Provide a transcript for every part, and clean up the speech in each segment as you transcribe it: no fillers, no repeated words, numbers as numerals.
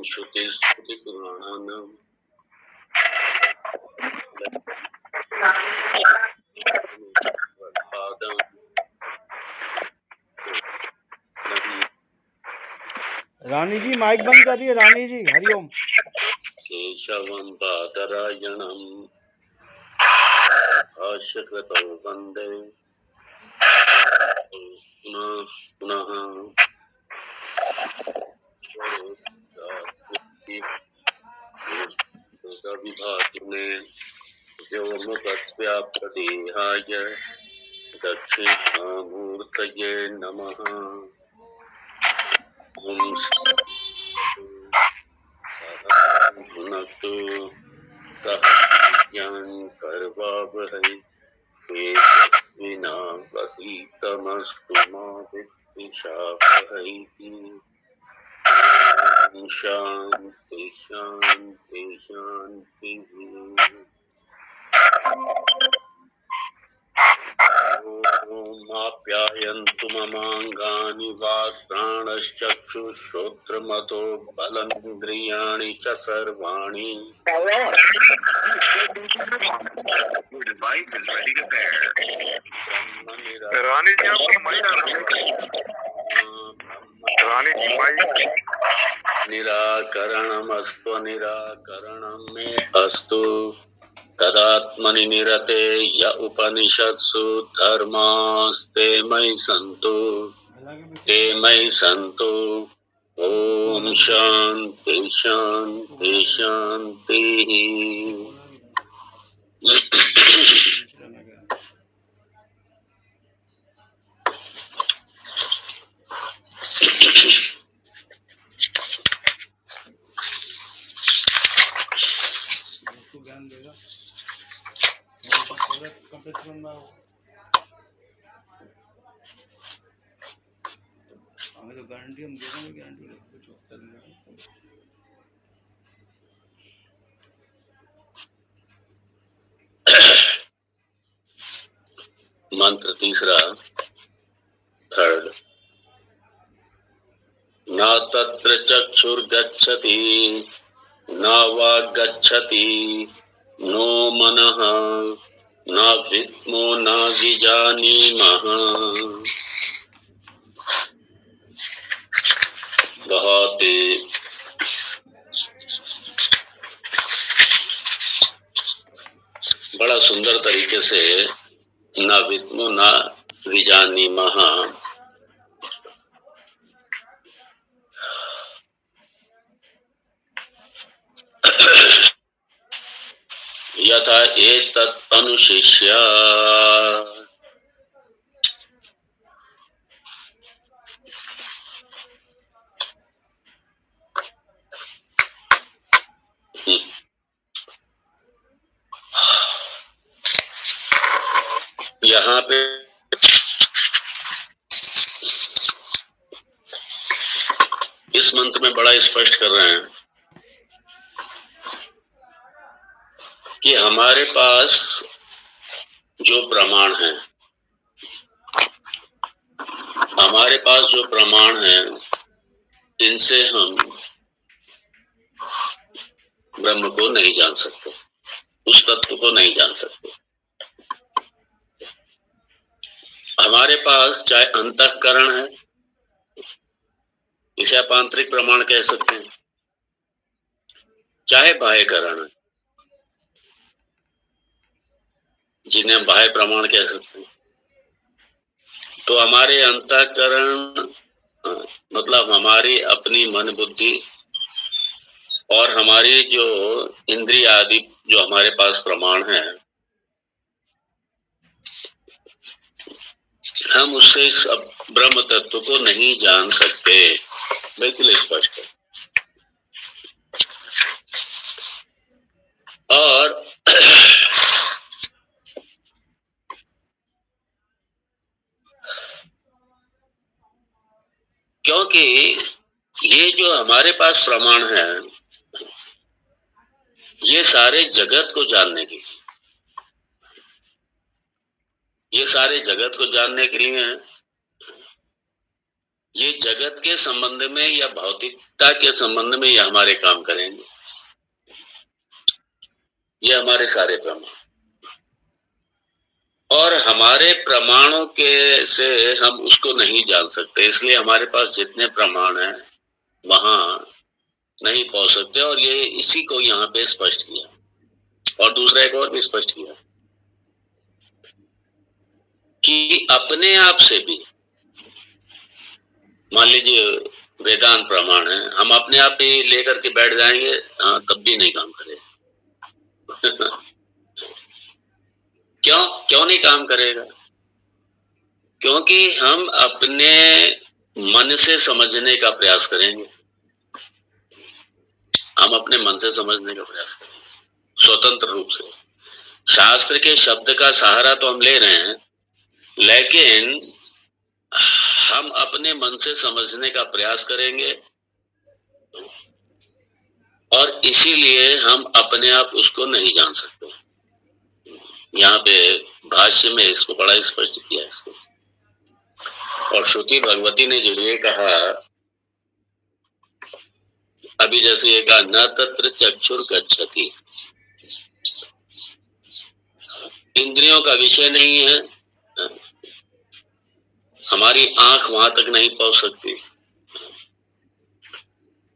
श्रुतिस्मृतिपुराणानाम् रानी जी mic बंद करिए। रानी जी हरिओम। केशवं बादरायणं आश्रितौ वन्दे पुनः पुनः विभातिने व्योमवद्व्याप्तदेहाय दक्षिणामूर्तये नमः। ॐ भुनक्तु सह कर्वावहै तेजस्विनावधीतमस्तु मा विद्विषावहै। ॐ शान्ति शान्ति शान्तिः। ॐ आप्यायन्तु ममाङ्गानि वाक्प्राणश्चक्षुश्रोत्रमतो बलमिन्द्रियाणि च सर्वाणि। रानी जी आपका माइक रानी जी माइक निराकरणमस्तु निराकरणं मे अस्तु तदात्मनि निरते य उपनिषत्सु धर्मास्ते मयि सन्तु ते मयि सन्तु। ॐ शान्ति शान्ति शान्तिः। ज्ञान देगा हमें तो गारंटी हम दे देंगे। गारंटी कुछ होता नहीं। मंत्र तीसरा, थर्ड। न तत्र चक्षुर्गच्छति न वाग्गच्छति नो मनः न विद्मो न विजानीमः। बहुत बड़ा सुंदर तरीके से न विद्मो न विजानीमः यथा एतत् अनुशिष्य यहाँ पे इस मंत्र में बड़ा स्पष्ट कर रहे हैं कि हमारे पास जो प्रमाण है, हमारे पास जो प्रमाण है, इनसे हम ब्रह्म को नहीं जान सकते, उस तत्व को नहीं जान सकते। हमारे पास चाहे अंतःकरण है, इसे आप आंतरिक प्रमाण कह सकते हैं, चाहे बाह्यकरण है, जिन्हें हम बाह्य प्रमाण कह सकते हैं। तो हमारे अंतःकरण मतलब हमारी अपनी मन बुद्धि और हमारी जो इंद्रिय आदि जो हमारे पास प्रमाण है, हम उससे इस ब्रह्म तत्व को नहीं जान सकते। बिल्कुल स्पष्ट है। और क्योंकि ये जो हमारे पास प्रमाण है, ये सारे जगत को जानने के लिए, ये सारे जगत को जानने के लिए हैं। ये जगत के संबंध में या भौतिकता के संबंध में ये हमारे काम करेंगे। ये हमारे सारे प्रमाण, और हमारे प्रमाणों के से हम उसको नहीं जान सकते, इसलिए हमारे पास जितने प्रमाण हैं वहां नहीं पहुंच सकते। और ये इसी को यहाँ पे स्पष्ट किया। और दूसरा एक और भी स्पष्ट किया कि अपने आप से भी, मान लीजिए वेदांत प्रमाण है, हम अपने आप ही लेकर के बैठ जाएंगे, हाँ, तब भी नहीं काम करेगा। क्यों नहीं काम करेगा? क्योंकि हम अपने मन से समझने का प्रयास करेंगे। हम अपने मन से समझने का प्रयास करेंगे स्वतंत्र रूप से। शास्त्र के शब्द का सहारा तो हम ले रहे हैं, लेकिन हम अपने मन से समझने का प्रयास करेंगे, और इसीलिए हम अपने आप उसको नहीं जान सकते। यहाँ पे भाष्य में इसको बड़ा स्पष्ट किया है इसको। और श्रुति भगवती ने जो ये कहा, अभी जैसे ये कहा, न तत्र चक्षुर गच्छति, इंद्रियों का विषय नहीं है, हमारी आंख वहां तक नहीं पहुंच सकती,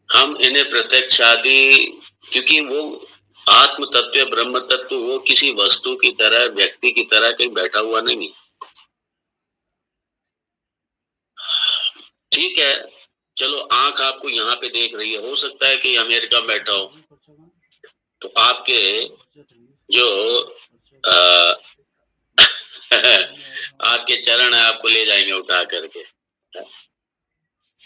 हम इन्हें प्रत्यक्ष आदि, क्योंकि वो आत्म तत्व ब्रह्म तत्व वो किसी वस्तु की तरह, व्यक्ति की तरह कहीं बैठा हुआ नहीं है। ठीक है, चलो आंख आपको यहाँ पे देख रही है, हो सकता है कि अमेरिका में बैठा हो, तो आपके जो आपके चरण है आपको ले जाएंगे उठा करके।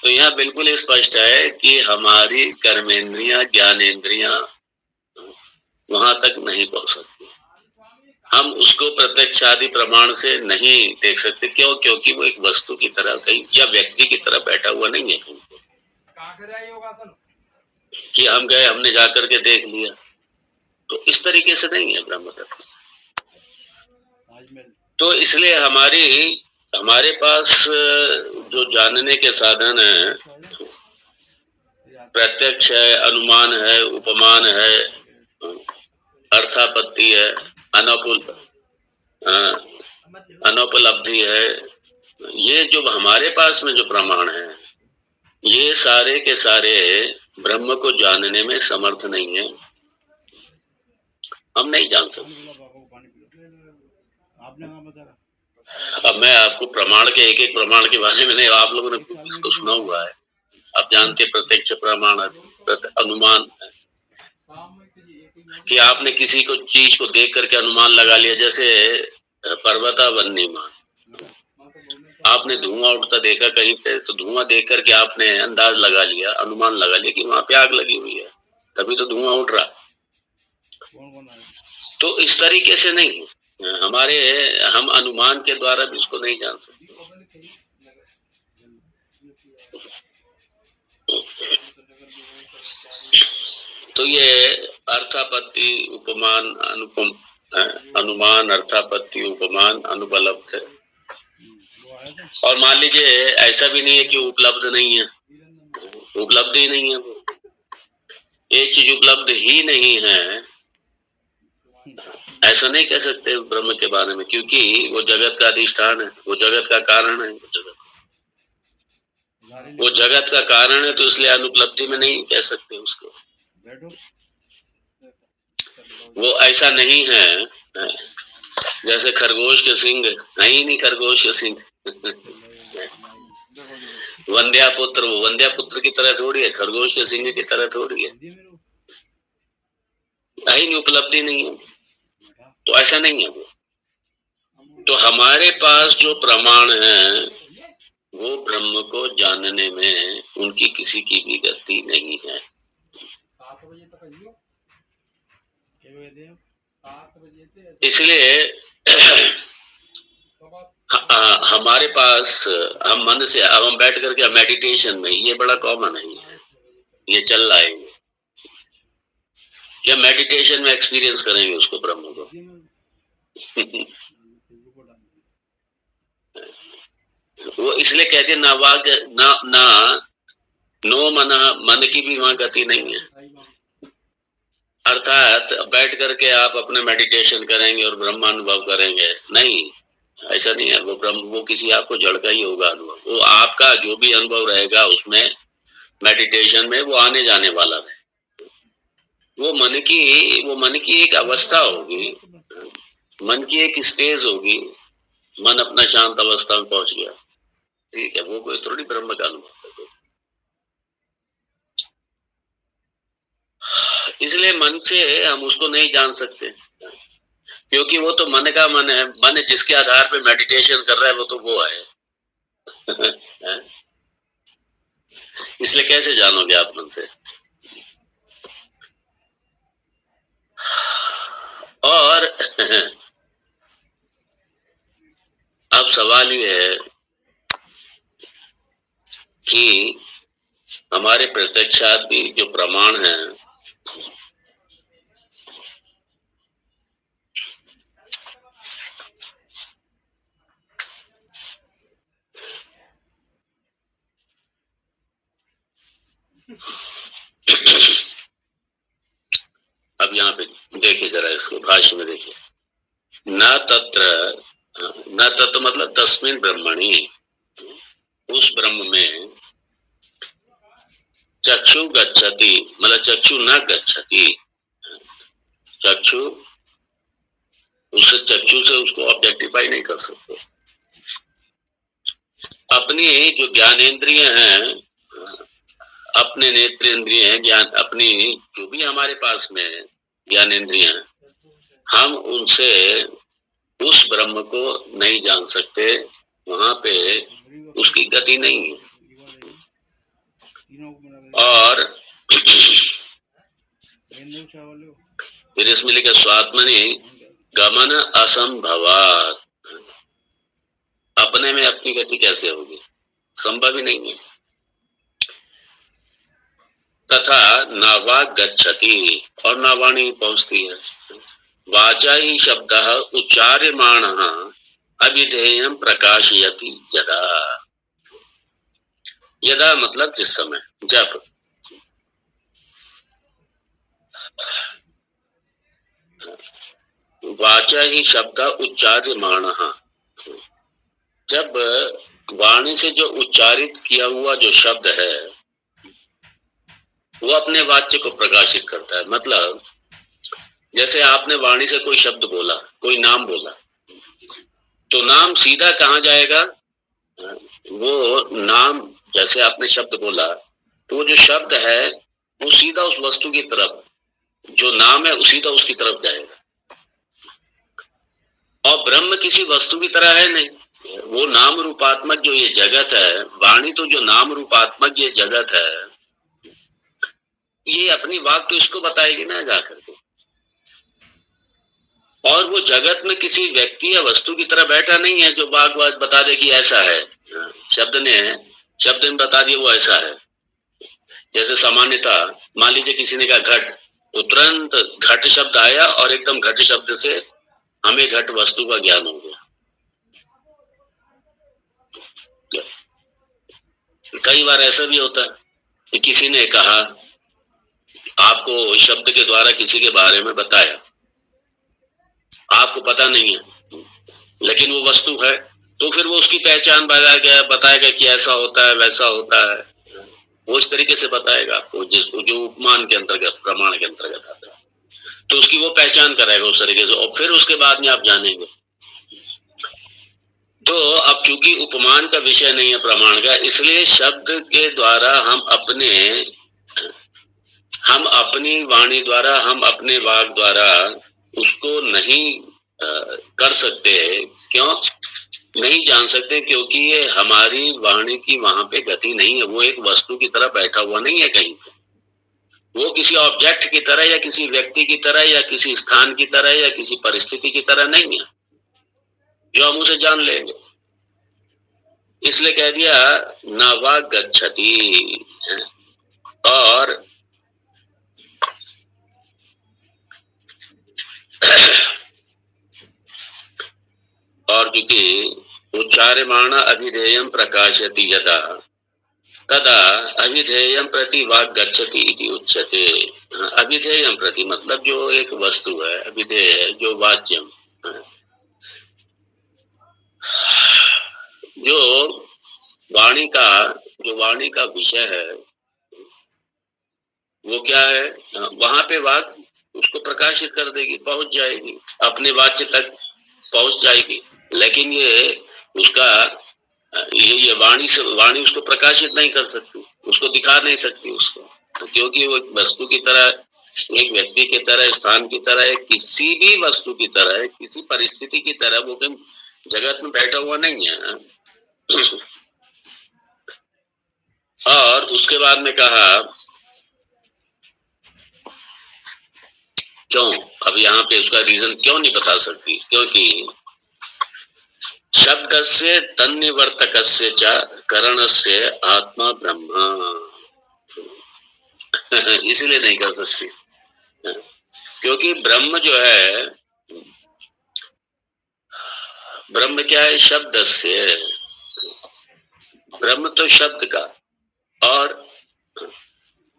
तो यहाँ बिल्कुल स्पष्ट है कि हमारी कर्मेंद्रियां, ज्ञानेंद्रियां वहां तक नहीं पहुंच सकती, हम उसको प्रत्यक्ष आदि प्रमाण से नहीं देख सकते। क्यों? क्योंकि वो एक वस्तु की तरह कहीं या व्यक्ति की तरह बैठा हुआ नहीं है कहीं कि हम गए, हमने जाकर के देख लिया, तो इस तरीके से नहीं है ब्रह्म तत्व। तो इसलिए हमारे पास जो जानने के साधन है, प्रत्यक्ष है, अनुमान है, उपमान है, अर्थापत्ति है, अनुपलब्धि है, ये जो हमारे पास में जो प्रमाण है, ये सारे के सारे ब्रह्म को जानने में समर्थ नहीं है, हम नहीं जान सकते। अब मैं आपको प्रमाण के एक एक प्रमाण के बारे में नहीं, आप लोगों ने इसको सुना हुआ है, आप जानते प्रत्यक्ष प्रमाण, अनुमान है कि आपने किसी को चीज को देख करके अनुमान लगा लिया। जैसे पर्वता वन्यमान, आपने धुआं उठता देखा कहीं पे, तो धुआं देख करके आपने अंदाज लगा लिया, अनुमान लगा लिया कि वहां पे आग लगी हुई है, तभी तो धुआं उठ रहा। तो इस तरीके से नहीं, हम अनुमान के द्वारा भी इसको नहीं जान सकते। तो ये अर्थापत्ति, उपमान, अनुमान, अर्थापत्ति, उपमान, अनुपलब्ध है। और मान लीजिए ऐसा भी नहीं है कि उपलब्ध नहीं है, उपलब्ध ही नहीं है, वो एक चीज उपलब्ध ही नहीं है, ऐसा नहीं कह सकते ब्रह्म के बारे में, क्योंकि वो जगत का अधिष्ठान है, वो जगत का कारण है, वो जगत का कारण है, तो इसलिए अनुपलब्धि में नहीं कह सकते उसको। वो ऐसा नहीं है जैसे खरगोश के सिंग है ही नहीं, खरगोश के सिंग वंद्या पुत्र, वो वंद्या पुत्र की तरह थोड़ी है, खरगोश के सिंह की तरह थोड़ी है, नहीं, उपलब्धि नहीं है, तो ऐसा नहीं है वो। तो हमारे पास जो प्रमाण है वो ब्रह्म को जानने में उनकी किसी की भी गति नहीं है। इसलिए हमारे पास, हम मन से, अब हम बैठ करके मेडिटेशन में, ये बड़ा कॉमन है, ये चल रहा है, या मेडिटेशन में एक्सपीरियंस करेंगे उसको, ब्रह्म को। वो इसलिए कहते हैं ना वाग ना ना नो मन की भी वहां गति नहीं है। अर्थात बैठ करके आप अपने मेडिटेशन करेंगे और ब्रह्मानुभव करेंगे, नहीं, ऐसा नहीं है। वो ब्रह्म, वो किसी आपको जड़ का ही होगा अनुभव। वो आपका जो भी अनुभव रहेगा उसमें मेडिटेशन में वो आने जाने वाला है। वो मन की एक अवस्था होगी, मन की एक स्टेज होगी, मन अपना शांत अवस्था में पहुंच गया, ठीक है, वो कोई थोड़ी ब्रह्म का अनुभव। इसलिए मन से हम उसको नहीं जान सकते, क्योंकि वो तो मन का मन है। मन जिसके आधार पे मेडिटेशन कर रहा है वो तो वो है। इसलिए कैसे जानोगे आप मन से? और अब सवाल ये है कि हमारे प्रत्यक्षादि जो प्रमाण है, अब यहाँ पे देखिए जरा, इसको भाष्य में देखिए। न तत्र मतलब तस्मिन ब्रह्मणि, उस ब्रह्म में चक्षु गच्छति, मतलब चक्षु न गच्छति। चक्षु, उससे चक्षु से उसको ऑब्जेक्टिफाई नहीं कर सकते। अपनी जो ज्ञानेंद्रिय हैं, अपने नेत्रेंद्रिय हैं, ज्ञान अपनी जो भी हमारे पास में ज्ञानेंद्रिय हैं, हम उनसे उस ब्रह्म को नहीं जान सकते। वहां पे उसकी गति नहीं है। और फिर इसमें लिखा स्वात्मनि गमन असंभवात, अपने में अपनी गति कैसे होगी, संभव ही नहीं है। तथा नावाग गच्छति, और ना वाणी पहुंचती है। वाचा ही शब्द उच्चार्यमाण अभिधेयम प्रकाशयति यदा, यदा मतलब जिस समय, जब वाचा ही शब्द उच्चार्यमाण, जब वाणी से जो उच्चारित किया हुआ जो शब्द है वो अपने वाच्य को प्रकाशित करता है। मतलब जैसे आपने वाणी से कोई शब्द बोला, कोई नाम बोला, तो नाम सीधा कहाँ जाएगा? वो नाम, जैसे आपने शब्द बोला तो वो जो शब्द है वो सीधा उस वस्तु की तरफ, जो नाम है वो सीधा उसकी तरफ जाएगा। और ब्रह्म किसी वस्तु की तरह है नहीं, वो नाम रूपात्मक जो ये जगत है, वाणी तो जो नाम रूपात्मक ये जगत है, ये अपनी बात तो इसको बताएगी ना जाकर के। और वो जगत में किसी व्यक्ति या वस्तु की तरह बैठा नहीं है जो बात बता दे कि ऐसा है। शब्द ने बता दिया वो ऐसा है। जैसे सामान्यता मान लीजिए किसी ने कहा घट, तो तुरंत घट शब्द आया और एकदम घट शब्द से हमें घट वस्तु का ज्ञान हो गया। कई बार ऐसा भी होता है कि किसी ने कहा, आपको शब्द के द्वारा किसी के बारे में बताया, आपको पता नहीं है लेकिन वो वस्तु है, तो फिर वो उसकी पहचान बताएगा कि ऐसा होता है वैसा होता है, वो इस तरीके से बताएगा आपको, जो उपमान के अंतर्गत, प्रमाण के अंतर्गत आता है, तो उसकी वो पहचान कराएगा उस तरीके से, और फिर उसके बाद में आप जानेंगे। तो अब चूंकि उपमान का विषय नहीं है प्रमाण का, इसलिए शब्द के द्वारा हम अपनी वाणी द्वारा, हम अपने वाक द्वारा उसको नहीं कर सकते। क्यों नहीं जान सकते? क्योंकि ये हमारी वाणी की वहां पे गति नहीं है। वो एक वस्तु की तरह बैठा हुआ नहीं है कहीं पे। वो किसी ऑब्जेक्ट की तरह या किसी व्यक्ति की तरह या किसी स्थान की तरह या किसी परिस्थिति की तरह नहीं है जो हम उसे जान लेंगे। इसलिए कह दिया नावा गच्छति। और चूंकि उच्चार्यमाण अभिधेयं प्रकाशति यदा तदा अभिधेयं प्रति वाक् गच्छति इति उच्यते। अभिधेयं प्रति मतलब जो एक वस्तु है, अभिधेय है जो वाच्यम, जो वाणी का विषय है वो क्या है, वहां पे वाक उसको प्रकाशित कर देगी, पहुंच जाएगी, अपने वाच्य तक पहुंच जाएगी। लेकिन ये वाणी उसको प्रकाशित नहीं कर सकती, उसको दिखा नहीं सकती उसको, क्योंकि वो एक वस्तु की तरह, एक व्यक्ति की तरह, स्थान की तरह, किसी भी वस्तु की तरह, किसी परिस्थिति की तरह वो जगत में बैठा हुआ नहीं है। और उसके बाद में कहा क्यों, अब यहाँ पे उसका रीजन क्यों नहीं बता सकती, क्योंकि शब्दस्य तन्निवर्तकस्य च करणस्य आत्मा ब्रह्म, इसलिए नहीं कर सकती, क्योंकि ब्रह्म जो है, ब्रह्म क्या है, शब्दस्य, ब्रह्म तो शब्द का, और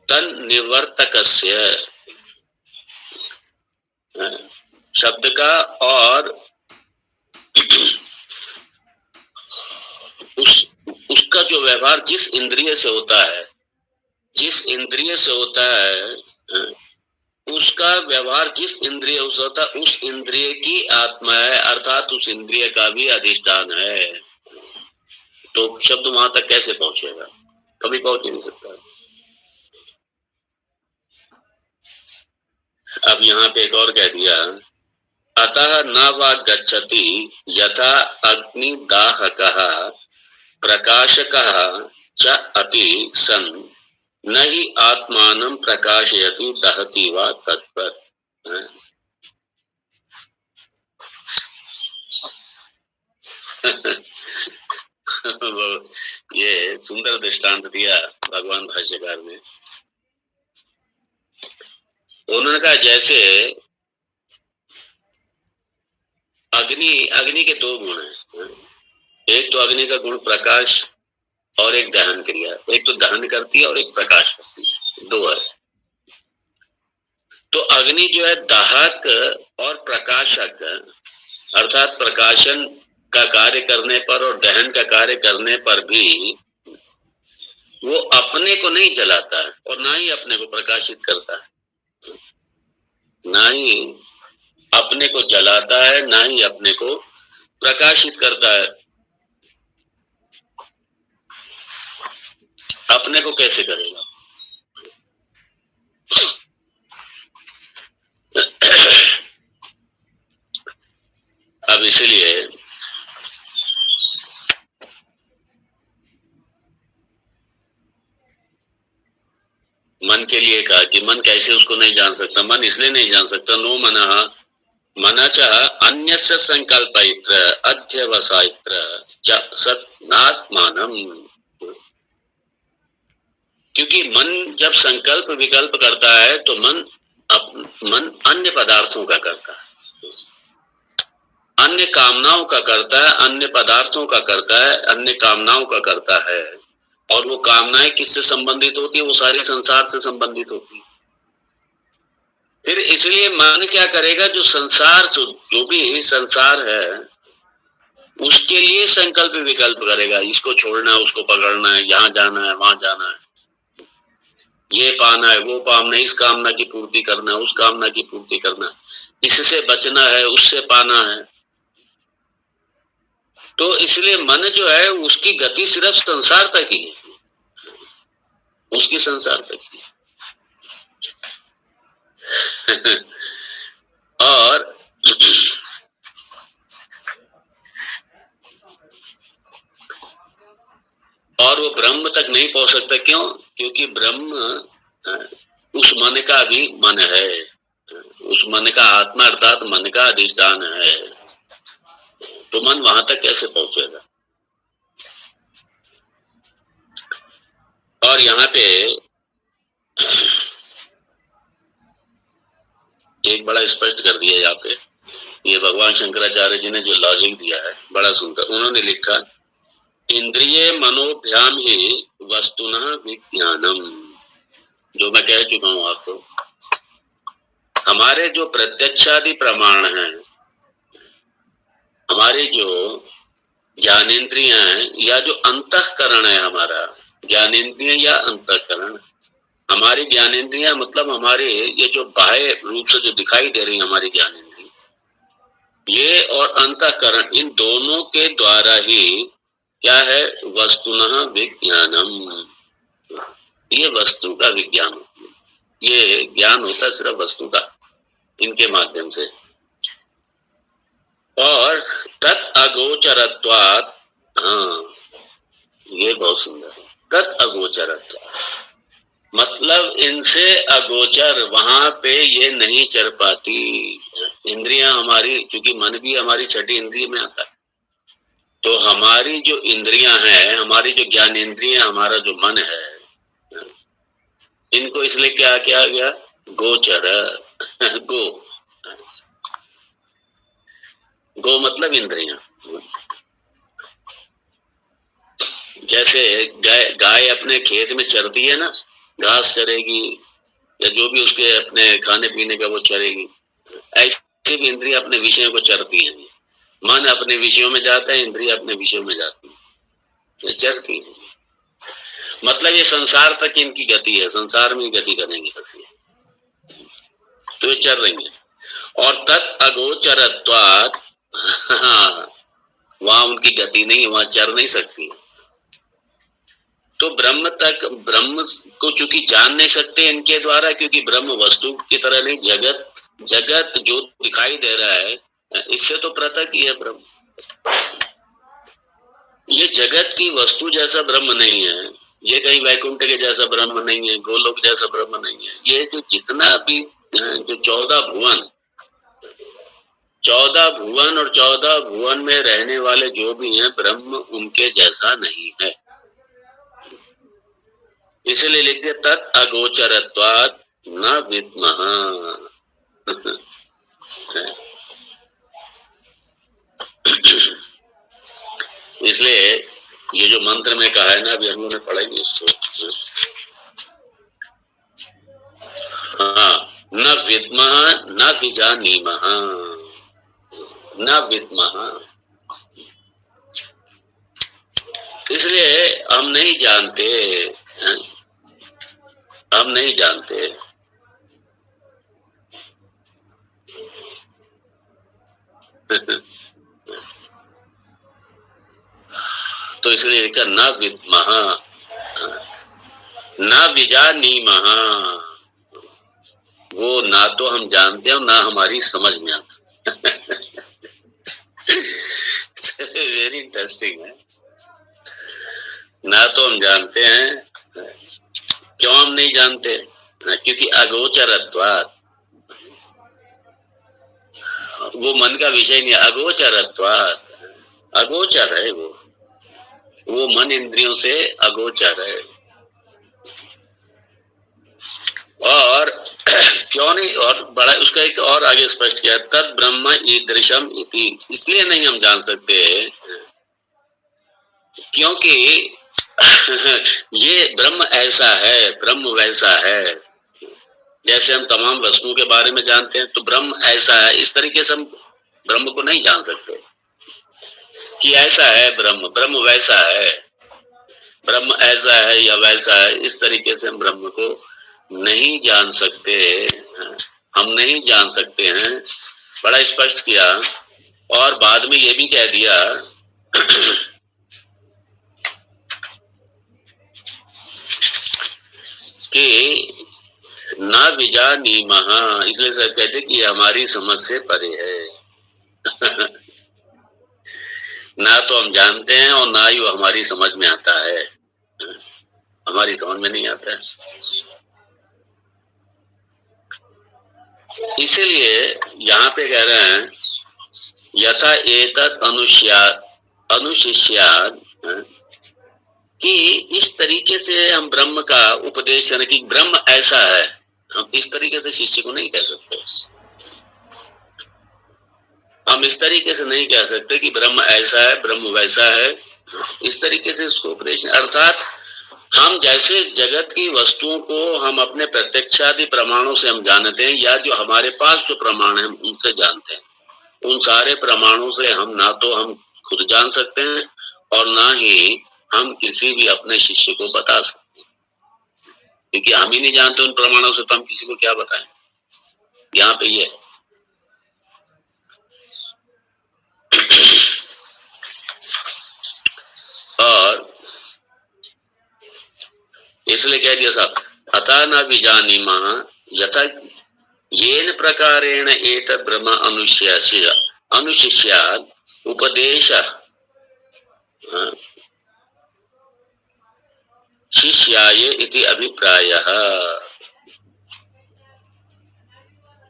तन्निवर्तकस्य, शब्द का, और उसका जो व्यवहार जिस इंद्रिय से होता है, उसका व्यवहार जिस इंद्रिय से होता है, उस इंद्रिय की आत्मा है, अर्थात उस इंद्रिय का भी अधिष्ठान है। तो शब्द वहां तक कैसे पहुंचेगा, कभी पहुंच ही नहीं सकता। अब यहाँ पे एक और कह दिया, अतः न वा गच्छति यथा अग्निदाहकः प्रकाशकः च अपि सन् न ही आत्मानं प्रकाशयति दहति वा तत्पर। ये सुंदर दृष्टांत दिया भगवान भाष्यकार ने। उन्होंने कहा जैसे अग्नि के दो गुण हैं, एक तो अग्नि का गुण प्रकाश और एक दहन क्रिया, एक तो दहन करती है और एक प्रकाश करती है, दो है। तो अग्नि जो है दाहक और प्रकाशक, अर्थात प्रकाशन का कार्य करने पर और दहन का कार्य करने पर भी वो अपने को नहीं जलाता है और ना ही अपने को प्रकाशित करता है, ना ही अपने को जलाता है, ना ही अपने को प्रकाशित करता है। अपने को कैसे करेगा? अब इसलिए मन के लिए कहा कि मन कैसे उसको नहीं जान सकता। मन इसलिए नहीं जान सकता, नो मनः मनच अन्यस्य संकल्पयित्र अध्यवसायित्र च सत्नात्मानम्, क्योंकि मन जब संकल्प विकल्प करता है तो मन अन्य पदार्थों का करता है, अन्य कामनाओं का करता है, अन्य पदार्थों का करता है, अन्य कामनाओं का करता है। और वो कामनाएं किससे संबंधित होती है? वो सारे संसार से संबंधित होती है। फिर इसलिए मन क्या करेगा? जो भी संसार है उसके लिए संकल्प विकल्प करेगा, इसको छोड़ना है, उसको पकड़ना है, यहाँ जाना है, वहां जाना है, ये पाना है, वो पाना है, इस कामना की पूर्ति करना है, उस कामना की पूर्ति करना है, इससे बचना है, उससे पाना है। तो इसलिए मन जो है उसकी गति सिर्फ संसार तक ही है, उसकी संसार तक ही। और वो ब्रह्म तक नहीं पहुंच सकता। क्यों? क्योंकि ब्रह्म उस मन का भी मन है, उस मन का आत्मा अर्थात मन का अधिष्ठान है। तो मन वहां तक कैसे पहुंचेगा? और यहाँ पे एक बड़ा स्पष्ट कर दिया यहाँ पे, ये भगवान शंकराचार्य जी ने जो लॉजिक दिया है बड़ा सुंदर। उन्होंने लिखा, इंद्रिय मनोभ्याम ही वस्तुनः विज्ञानम। जो मैं कह चुका हूं आपको, हमारे जो प्रत्यक्षादि प्रमाण हैं, हमारे जो ज्ञानेंद्रियां हैं या जो अंतःकरण है, हमारा ज्ञानेंद्रिय या अंतःकरण, हमारी ज्ञानेंद्रियां मतलब हमारे ये जो बाह्य रूप से जो दिखाई दे रही है हमारी ज्ञानेंद्रिय, ये और अंतःकरण, इन दोनों के द्वारा ही क्या है, वस्तुनः विज्ञानम, ये वस्तु का विज्ञान, ये ज्ञान होता है सिर्फ वस्तु का, इनके माध्यम से। और तत् अगोचरत्वात्, हाँ ये बहुत सुंदर है, तत् अगोचरत्वात् मतलब इनसे अगोचर, वहां पे ये नहीं चल पाती इंद्रियां हमारी, चूंकि मन भी हमारी छठी इंद्रिय में आता है, तो हमारी जो इंद्रियां हैं, हमारी जो ज्ञान इंद्रियां, हमारा जो मन है, इनको इसलिए क्या किया गया, गोचर, गो मतलब इंद्रियां। जैसे गाय अपने खेत में चरती है ना, घास चरेगी या जो भी उसके अपने खाने पीने का वो चरेगी, ऐसे भी इंद्रियां अपने विषयों को चरती हैं। मन अपने विषयों में जाता है, इंद्रियां अपने विषयों में जाती है, ये चरती है। मतलब ये संसार तक इनकी गति है, संसार में गति करेंगे बस ये, तो ये चल रही है। और तत् अगोचरत्वात्, वहां उनकी गति नहीं, वहां चर नहीं सकती। तो ब्रह्म तक, ब्रह्म को चूंकि जान नहीं सकते इनके द्वारा, क्योंकि ब्रह्म वस्तु की तरह नहीं, जगत जो दिखाई दे रहा है इससे तो पृथक ही है ब्रह्म। ये जगत की वस्तु जैसा ब्रह्म नहीं है, ये कहीं वैकुंठ के जैसा ब्रह्म नहीं है, गोलोक जैसा ब्रह्म नहीं है। ये जो जितना भी जो 14 भुवन और 14 भुवन में रहने वाले जो भी हैं, ब्रह्म उनके जैसा नहीं है। इसलिए लिखते तत् अगोचरत्वात् न विद्मः। इसलिए ये जो मंत्र में कहा है ना, अभी हम लोगों ने पढ़ा ही इसको, हाँ, न विद्मः न विजानीमः, न विद्मः, इसलिए हम नहीं जानते, हम नहीं जानते। तो इसलिए लिखा न विद्मः न विजानीमः, वो ना तो हम जानते हैं ना हमारी समझ में आता। वेरी इंटरेस्टिंग है। ना तो हम जानते हैं, क्यों हम नहीं जानते, क्योंकि अगोचरत्वात्, वो मन का विषय नहीं, अगोचरत्वात्, अगोचर है वो मन इंद्रियों से अगोचर है। और क्यों नहीं, और बड़ा उसका एक और आगे स्पष्ट किया, तद ब्रह्म ईदृशम इति, इसलिए नहीं हम जान सकते क्योंकि ये ब्रह्म ऐसा है, ब्रह्म वैसा है। जैसे हम तमाम वस्तुओं के बारे में जानते हैं, तो ब्रह्म ऐसा है, इस तरीके से हम ब्रह्म को नहीं जान सकते कि ऐसा है ब्रह्म, ब्रह्म वैसा है, ब्रह्म ऐसा है या वैसा है, इस तरीके से हम ब्रह्म को नहीं जान सकते, हम नहीं जान सकते हैं। बड़ा स्पष्ट किया। और बाद में ये भी कह दिया कि ना विजानीमः, इसलिए सब कहते कि हमारी समझ से परे है। ना तो हम जानते हैं और ना ही वो हमारी समझ में आता है, हमारी समझ में नहीं आता है। इसीलिए यहाँ पे कह रहे हैं यथा एतत् अनुशिष्याद, कि इस तरीके से हम ब्रह्म का उपदेश करें कि ब्रह्म ऐसा है, हम इस तरीके से शिष्य को नहीं कह सकते। हम इस तरीके से नहीं कह सकते कि ब्रह्म ऐसा है, ब्रह्म वैसा है, इस तरीके से इसको उपदेश नहीं। अर्थात हम जैसे जगत की वस्तुओं को हम अपने प्रत्यक्षादि प्रमाणों से हम जानते हैं, या जो हमारे पास जो प्रमाण है उनसे जानते हैं, उन सारे प्रमाणों से हम ना तो हम खुद जान सकते हैं और ना ही हम किसी भी अपने शिष्य को बता सकते हैं, क्योंकि हम ही नहीं जानते उन प्रमाणों से, तो हम किसी को क्या बताएं। यहाँ पे ये और इसलिए कह दिया साहब, अतः न विजानीमः यथा येन प्रकारेण एतद् ब्रह्म अनुशिष्यात् उपदेशः शिष्याय इति अभिप्रायः,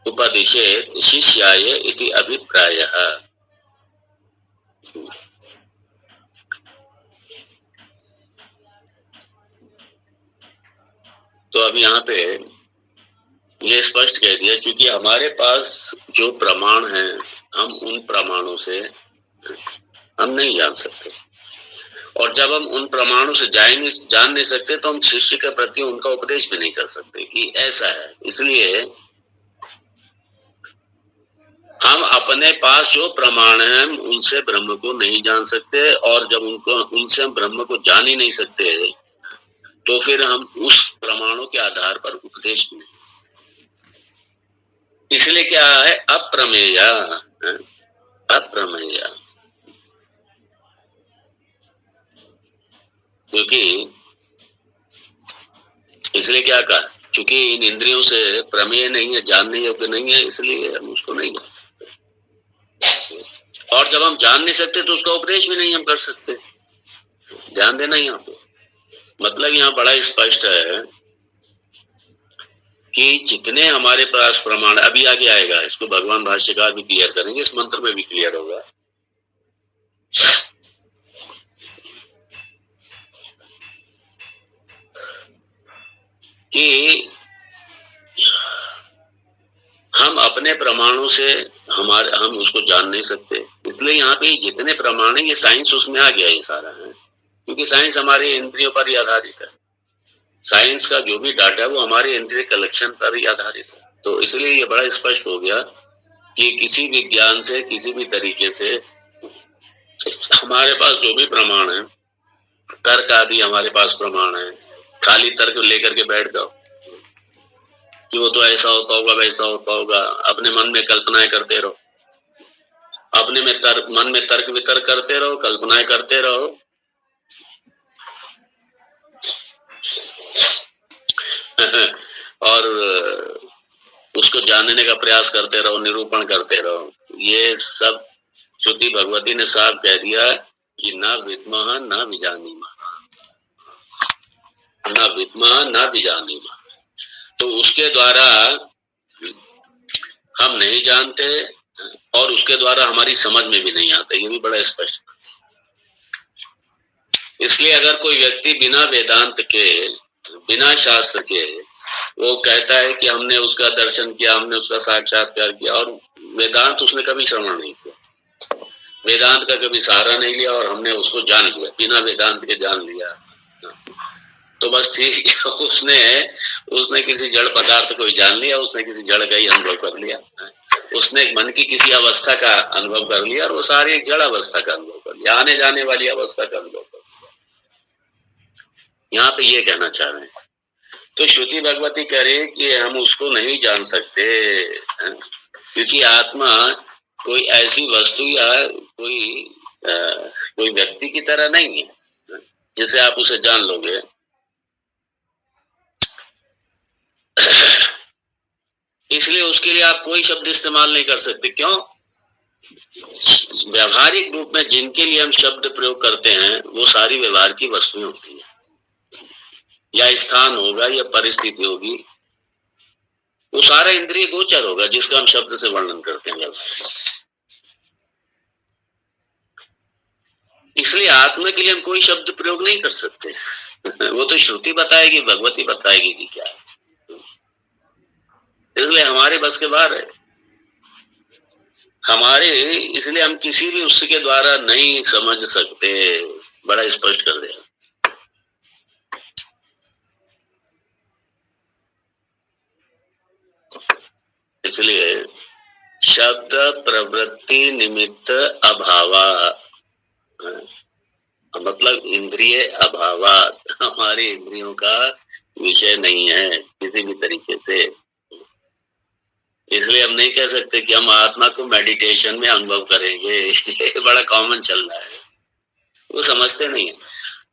उपदिशेत् शिष्याय इति अभिप्रायः। तो अब यहाँ पे ये स्पष्ट कह दिया, क्योंकि हमारे पास जो प्रमाण है हम उन प्रमाणों से हम नहीं जान सकते, और जब हम उन प्रमाणों से जान नहीं सकते तो हम शिष्य के प्रति उनका उपदेश भी नहीं कर सकते कि ऐसा है। इसलिए हम अपने पास जो प्रमाण है उनसे ब्रह्म को नहीं जान सकते, और जब उनसे हम ब्रह्म को जान ही नहीं सकते तो फिर हम उस प्रमाणों के आधार पर उपदेश भी नहीं कर सकते। इसलिए क्या है, अप्रमेय, अप्रमेय, क्योंकि इसलिए क्या कहा, क्योंकि इन इंद्रियों से प्रमेय नहीं है, जानने योग्य नहीं है, इसलिए हम उसको नहीं जान सकते। और जब हम जान नहीं सकते तो उसका उपदेश भी नहीं हम कर सकते। ध्यान देना यहाँ पे, मतलब यहाँ बड़ा स्पष्ट है कि जितने हमारे पास प्रमाण, अभी आगे आएगा, इसको भगवान भाष्यकार भी क्लियर करेंगे, इस मंत्र में भी क्लियर होगा कि हम अपने प्रमाणों से हम उसको जान नहीं सकते। इसलिए यहाँ पे जितने प्रमाण है, ये साइंस उसमें आ गया, ये सारा है, क्योंकि साइंस हमारे इंद्रियों पर ही आधारित है। साइंस का जो भी डाटा है वो हमारे इंद्रिय कलेक्शन पर ही आधारित है। तो इसलिए ये बड़ा स्पष्ट हो गया कि किसी विज्ञान से, किसी भी तरीके से हमारे पास जो भी प्रमाण है, तर्क आदि हमारे पास प्रमाण है, खाली तर्क लेकर के बैठ जाओ कि वो तो ऐसा होता होगा, वैसा होता होगा, अपने मन में कल्पनाएं करते रहो, अपने में मन में तर्क वितर्क करते रहो, कल्पनाएं करते रहो, और उसको जानने का प्रयास करते रहो, निरूपण करते रहो। ये सब श्रुति भगवती ने साफ कह दिया कि न विद्मः न विजानीमः, न विद्मः न विजानीमः। तो उसके द्वारा हम नहीं जानते और उसके द्वारा हमारी समझ में भी नहीं आता, ये भी बड़ा स्पष्ट। इसलिए अगर कोई व्यक्ति बिना वेदांत के, बिना शास्त्र के वो कहता है कि हमने उसका दर्शन किया, हमने उसका साक्षात्कार किया, और वेदांत उसने कभी श्रवण नहीं किया, वेदांत का कभी सहारा नहीं लिया, और हमने उसको जान लिया, बिना वेदांत के जान लिया, तो बस ठीक है, उसने किसी जड़ पदार्थ को जान लिया, उसने किसी जड़ का ही अनुभव कर लिया, उसने एक मन की किसी अवस्था का अनुभव कर लिया, और वो सारी एक जड़ अवस्था का अनुभव कर लिया, आने जाने वाली अवस्था का अनुभव कर लिया। यहाँ पे ये कहना चाह रहे हैं। तो श्रुति भगवती कह रही है कि हम उसको नहीं जान सकते, क्योंकि आत्मा कोई ऐसी वस्तु या कोई व्यक्ति की तरह नहीं है जिसे आप उसे जान लोगे। इसलिए उसके लिए आप कोई शब्द इस्तेमाल नहीं कर सकते। क्यों? व्यवहारिक रूप में जिनके लिए हम शब्द प्रयोग करते हैं वो सारी व्यवहार की वस्तुएं होती हैं, या स्थान होगा या परिस्थिति होगी, वो सारा इंद्रिय गोचर होगा जिसका हम शब्द से वर्णन करते हैं। इसलिए आत्मा के लिए हम कोई शब्द प्रयोग नहीं कर सकते। वो तो श्रुति बताएगी, भगवती बताएगी कि क्या है, इसलिए हमारे बस के बाहर है। हमारे, इसलिए हम किसी भी उसके द्वारा नहीं समझ सकते। बड़ा स्पष्ट कर दिया। इसलिए शब्द प्रवृत्ति निमित्त अभावा, मतलब इंद्रिय अभावात, हमारी इंद्रियों का विषय नहीं है किसी भी तरीके से। इसलिए हम नहीं कह सकते कि हम आत्मा को मेडिटेशन में अनुभव करेंगे। ये बड़ा कॉमन चल रहा है, वो समझते नहीं है।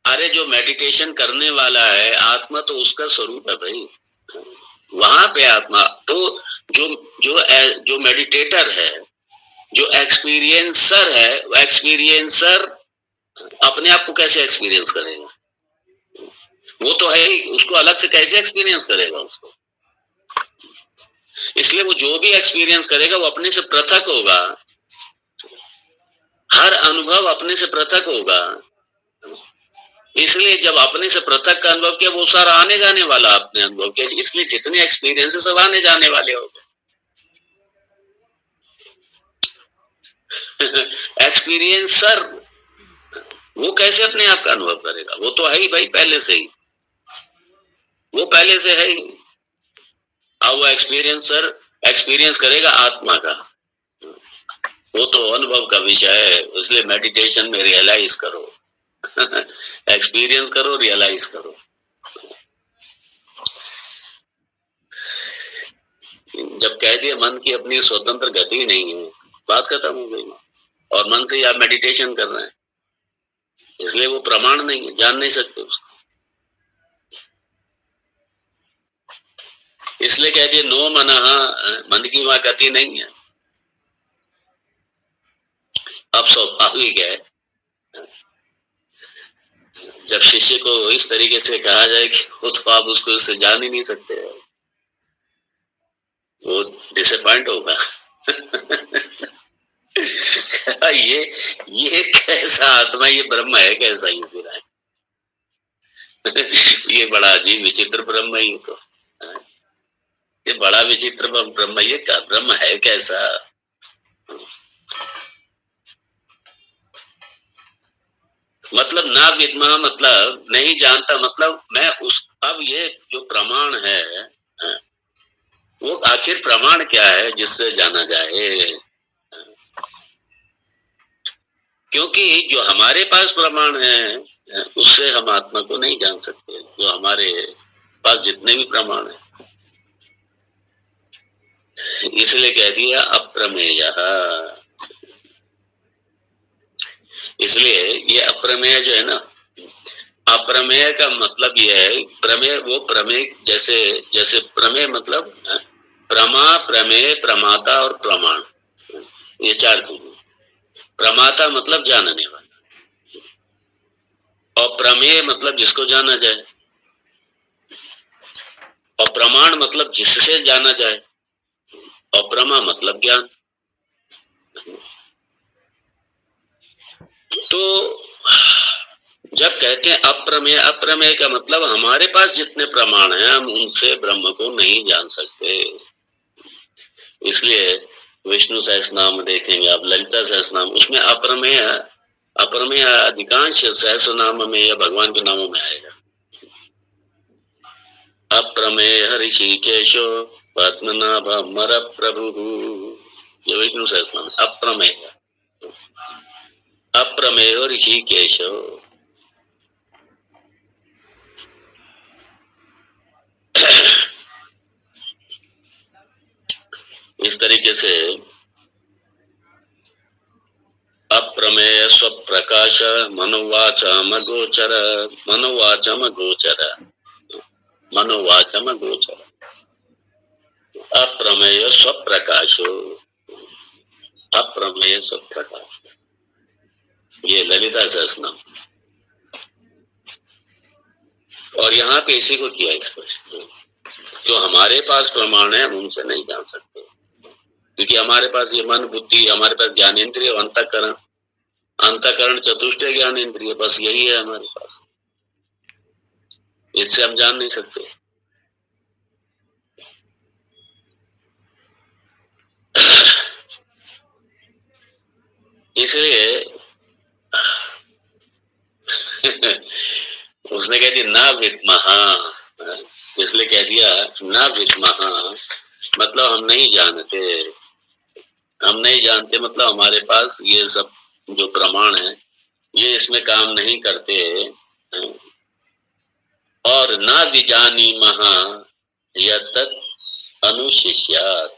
अरे जो मेडिटेशन करने वाला है आत्मा तो उसका स्वरूप है भाई, वहां पे आत्मा तो जो जो जो मेडिटेटर है, जो एक्सपीरियंसर है, वो एक्सपीरियंसर अपने आप को कैसे एक्सपीरियंस करेगा? वो तो है ही, उसको अलग से कैसे एक्सपीरियंस करेगा उसको? इसलिए वो जो भी एक्सपीरियंस करेगा वो अपने से पृथक होगा। हर अनुभव अपने से पृथक होगा। इसलिए जब अपने से पृथक का अनुभव किया, वो सारा आने जाने वाला आपने अनुभव किया, इसलिए जितने एक्सपीरियंस है सब आने जाने वाले हो गए। एक्सपीरियंसर वो कैसे अपने आप का अनुभव करेगा? वो तो है ही भाई पहले से ही, वो पहले से है ही। अब वो एक्सपीरियंसर एक्सपीरियंस करेगा आत्मा का, वो तो अनुभव का विषय है। इसलिए मेडिटेशन में रियलाइज करो, एक्सपीरियंस करो, रियलाइज करो। जब कह दिया मन की अपनी स्वतंत्र गति नहीं है, बात खत्म हो गई। और मन से ही आप मेडिटेशन कर रहे हैं, इसलिए वो प्रमाण नहीं है, जान नहीं सकते उसको। इसलिए कह दिए नो मनः, मन की वहां गति नहीं है। अब स्वाभाविक है जब शिष्य को इस तरीके से कहा जाए कि वो तो आप उसको इससे जान ही नहीं सकते, वो डिसअपॉइंट होगा। ये कैसा आत्मा, ये ब्रह्म है कैसा? ये फिर है ये बड़ा अजीब विचित्र ब्रह्म है। ये तो ये बड़ा विचित्र ब्रह्म, ये क्या ब्रह्म है कैसा? मतलब ना विद्मा, मतलब नहीं जानता, मतलब मैं उस, अब ये जो प्रमाण है वो आखिर प्रमाण क्या है जिससे जाना जाए? क्योंकि जो हमारे पास प्रमाण है उससे हम आत्मा को नहीं जान सकते। जो हमारे पास जितने भी प्रमाण है, इसलिए कह दिया अप्रमेय। इसलिए ये अप्रमेय जो है ना, अप्रमेय का मतलब ये है, प्रमेय वो प्रमेय, जैसे जैसे प्रमेय मतलब प्रमा, प्रमेय, प्रमाता और प्रमाण, ये चार चीजें। प्रमाता मतलब जानने वाला, और प्रमेय मतलब जिसको जाना जाए, और प्रमाण मतलब जिससे जाना जाए, और प्रमा मतलब ज्ञान। तो जब कहते हैं अप्रमेय, अप्रमेय का मतलब हमारे पास जितने प्रमाण हैं हम उनसे ब्रह्म को नहीं जान सकते। इसलिए विष्णु सहस्रनाम देखेंगे आप, ललिता सहस्रनाम, उसमें अप्रमेय, अप्रमेय अधिकांश सहस्रनाम में या भगवान के नामों में आएगा। अप्रमेय ऋषिकेशो पद्मनाभ मर प्रभु, ये विष्णु सहस्रनाम। अप्रमेय, अप्रमेय ऋषिकेशो। इस तरीके से अप्रमेय स्वप्रकाश मनोवाचम गोचर, मनोवाचम गोचर, मनोवाचम गोचर, अप्रमेय स्वप्रकाशो, अप्रमेय स्वप्रकाश, ये ललिता सहस्रनाम। और यहाँ पे इसी को किया स्पष्ट, जो हमारे पास प्रमाण है हम उनसे नहीं जान सकते, क्योंकि हमारे पास ये मन बुद्धि, हमारे पास ज्ञानेन्द्रिय, अंतःकरण, अंतःकरण चतुष्टय ज्ञानेन्द्रिय, बस यही है हमारे पास, इससे हम जान नहीं सकते। इसलिए उसने कह दिया ना विद्मः, इसलिए कह दिया ना विद्मः, मतलब हम नहीं जानते, हम नहीं जानते मतलब हमारे पास ये सब जो प्रमाण है ये इसमें काम नहीं करते। और ना विजानीमः यत्तत् अनुशिष्यात्।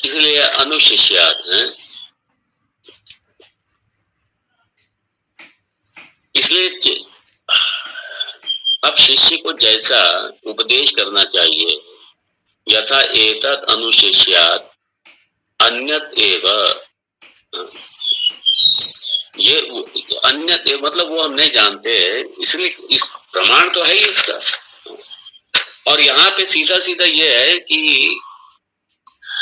इसलिए अनुशिष्यात् है, इसलिए अब शिष्य को जैसा उपदेश करना चाहिए, यथा एतत् अनुशिष्यात् अन्यत् एव, ये अन्यत् एव मतलब वो हम नहीं जानते, इसलिए इस प्रमाण तो है ही इसका। और यहाँ पे सीधा सीधा ये है कि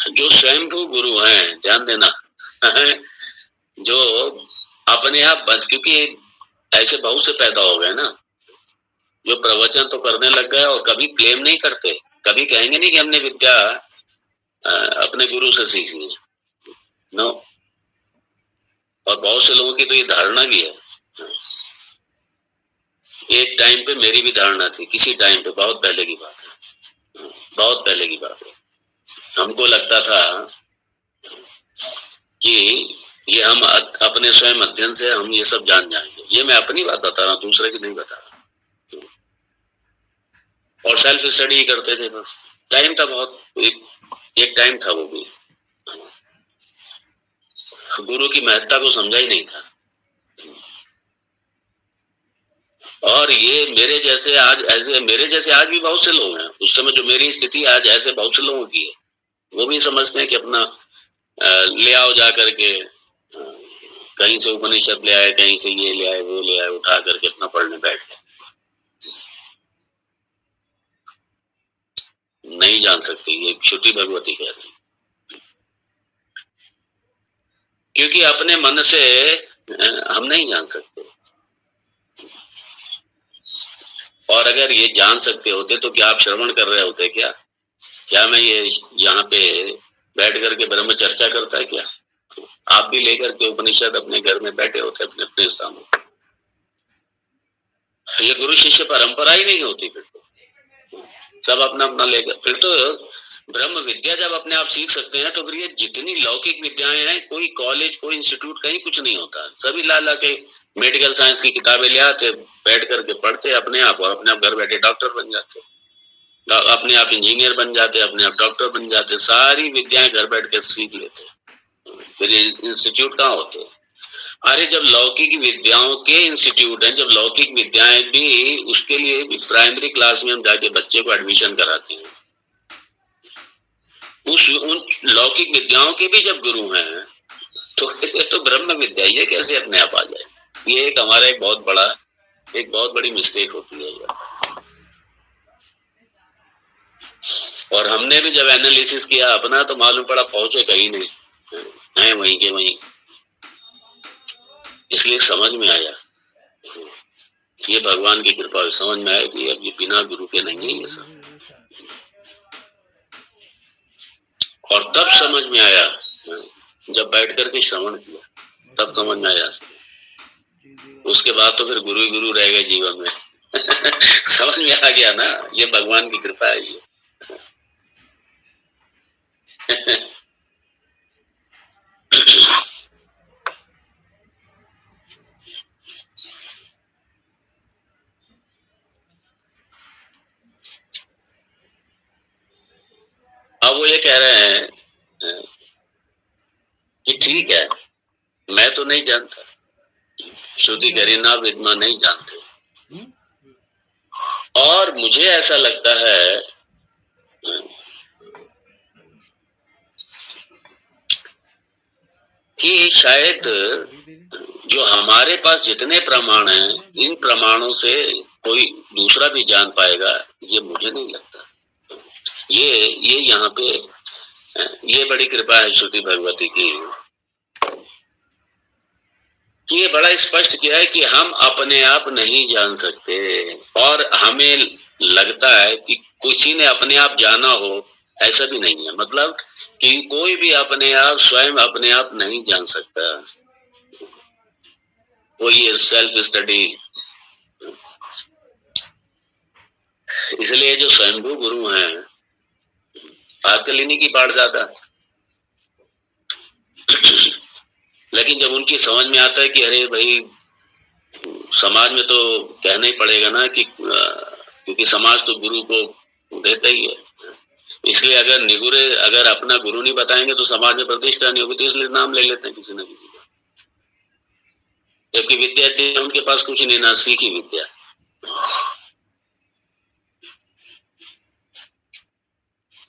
जो स्वयंभू गुरु हैं, ध्यान देना, जो अपने आप क्योंकि ऐसे बहुत से पैदा हो गए ना, जो प्रवचन तो करने लग गए और कभी क्लेम नहीं करते, कभी कहेंगे नहीं कि हमने विद्या अपने गुरु से सीखी, नो। और बहुत से लोगों की तो ये धारणा भी है। एक टाइम पे मेरी भी धारणा थी, किसी टाइम पे, बहुत पहले की बात है, बहुत पहले की बात है। हमको लगता था कि ये हम अपने स्वयं अध्ययन से हम ये सब जान जाएंगे। ये मैं अपनी बात बता रहा हूँ, दूसरे की नहीं बता रहा। और सेल्फ स्टडी करते थे बस। टाइम था बहुत, एक टाइम था, वो भी गुरु की महत्ता को समझा ही नहीं था। और ये मेरे जैसे आज भी बहुत से लोग हैं, उस समय जो मेरी स्थिति आज ऐसे बहुत से लोगों की है, वो भी समझते हैं कि अपना ले आओ जा करके, कहीं से उपनिषद ले आए, कहीं से ये ले आए, वो ले आए, उठा करके अपना पढ़ने बैठ गए। नहीं जान सकते, ये श्रुति भगवती कह रही, क्योंकि अपने मन से हम नहीं जान सकते। और अगर ये जान सकते होते तो क्या आप श्रवण कर रहे होते? क्या मैं ये यहाँ पे बैठ करके ब्रह्म चर्चा करता है क्या? आप भी लेकर के उपनिषद अपने घर में बैठे होते, अपने अपने स्थानों पर। ये गुरु शिष्य परंपरा ही नहीं होती फिर तो, सब अपना अपना लेकर। फिर तो ब्रह्म विद्या जब अपने आप सीख सकते हैं तो फिर ये जितनी लौकिक विद्याएं हैं, कोई कॉलेज, कोई इंस्टीट्यूट, कहीं कुछ नहीं होता। सभी ला के मेडिकल साइंस की किताबें ले आते, बैठ करके पढ़ते अपने आप, और अपने आप घर बैठे डॉक्टर बन जाते, अपने आप इंजीनियर बन जाते, अपने आप डॉक्टर बन जाते। सारी विद्याएं घर बैठ के सीख लेते। फिर इंस्टीट्यूट कहाँ होते? अरे जब लौकिक विद्याओं के इंस्टीट्यूट हैं, जब लौकिक विद्याएं भी, उसके लिए भी प्राइमरी क्लास में हम जाके बच्चे को एडमिशन कराते हैं। उन लौकिक विद्याओं के भी जब गुरु हैं तो ब्रह्म विद्या ये कैसे अपने आप आ जाए? ये एक हमारा एक बहुत बड़ी मिस्टेक होती है यार। और हमने भी जब एनालिसिस किया अपना तो मालूम पड़ा पहुंचे कहीं नहीं, हैं वहीं के वहीं। इसलिए समझ में आया, ये भगवान की कृपा, समझ में आया कि अब ये बिना गुरु के नहीं है ये सब। और तब समझ में आया जब बैठ करके श्रवण किया, तब समझ में आया। उसके बाद तो फिर गुरु ही गुरु रह गए जीवन में। समझ में आ गया ना, ये भगवान की कृपा है ये। अब वो ये कह रहे हैं कि ठीक है, मैं तो नहीं जानता, श्रुति करी ना विद्मा नहीं जानते, और मुझे ऐसा लगता है कि शायद जो हमारे पास जितने प्रमाण हैं, इन प्रमाणों से कोई दूसरा भी जान पाएगा, ये मुझे नहीं लगता। ये यहाँ पे ये बड़ी कृपा है श्रुति भगवती की। कि ये बड़ा स्पष्ट किया है कि हम अपने आप नहीं जान सकते, और हमें लगता है कि किसी ने अपने आप जाना हो, ऐसा भी नहीं है। मतलब कि कोई भी अपने आप स्वयं अपने आप नहीं जान सकता। वो ये सेल्फ स्टडी, इसलिए जो स्वयंभू गुरु हैं, आजकल इन्हीं की बाढ़ ज्यादा है। लेकिन जब उनकी समझ में आता है कि अरे भाई, समाज में तो कहना ही पड़ेगा ना कि क्योंकि समाज तो गुरु को देता ही है, इसलिए अगर निगुरे अगर अपना गुरु नहीं बताएंगे तो समाज में प्रतिष्ठा नहीं होगी, तो इसलिए नाम ले लेते हैं किसी न किसी का। जबकि विद्यार्थी उनके पास कुछ नहीं, ना सीखी विद्या।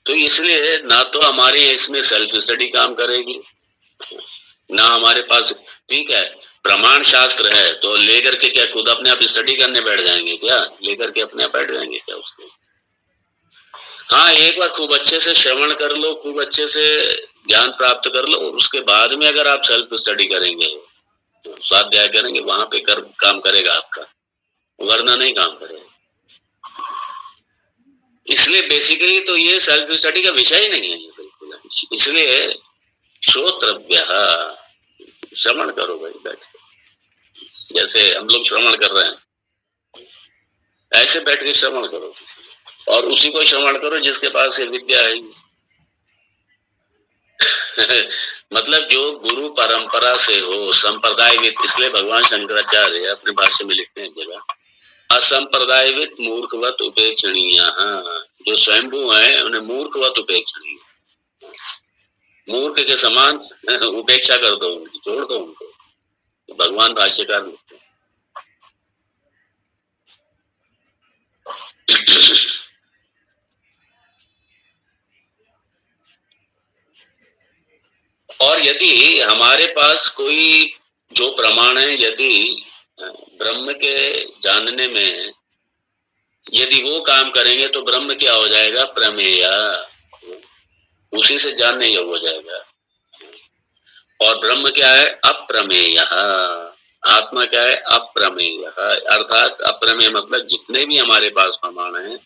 तो इसलिए ना तो हमारे इसमें सेल्फ स्टडी काम करेगी, ना हमारे पास, ठीक है प्रमाण शास्त्र है तो लेकर के क्या खुद अपने आप स्टडी करने बैठ जाएंगे क्या? लेकर के अपने आप बैठ जाएंगे क्या उसको? हाँ, एक बार खूब अच्छे से श्रवण कर लो, खूब अच्छे से ज्ञान प्राप्त कर लो, और उसके बाद में अगर आप सेल्फ स्टडी करेंगे, स्वाध्याय करेंगे, वहां पे काम करेगा आपका, वरना नहीं काम करेगा। इसलिए बेसिकली तो ये सेल्फ स्टडी का विषय ही नहीं है ये बिल्कुल। इसलिए श्रोत्रव्य, श्रवण करो भाई बैठ के, जैसे हम लोग श्रवण कर रहे हैं, ऐसे बैठ के श्रवण करो, और उसी को श्रवण करो जिसके पास ये विद्या है। मतलब जो गुरु परंपरा से हो, संप्रदायविद, इसलिए भगवान शंकराचार्य अपने भाष्य में लिखते हैं जगह, असंप्रदायविद मूर्खवत उपेक्षणीय। जो स्वयंभू है उन्हें मूर्खवत उपेक्षणीय, मूर्ख के समान उपेक्षा कर दो उनकी, छोड़ दो उनको, भगवान भाष्यकार लिखते हैं। और यदि हमारे पास कोई जो प्रमाण है, यदि ब्रह्म के जानने में यदि वो काम करेंगे तो ब्रह्म क्या हो जाएगा? प्रमेय, उसी से जानने योग्य हो जाएगा। और ब्रह्म क्या है? अप्रमेय। आत्मा क्या है? अप्रमेय। अर्थात अप्रमेय मतलब जितने भी हमारे पास प्रमाण हैं,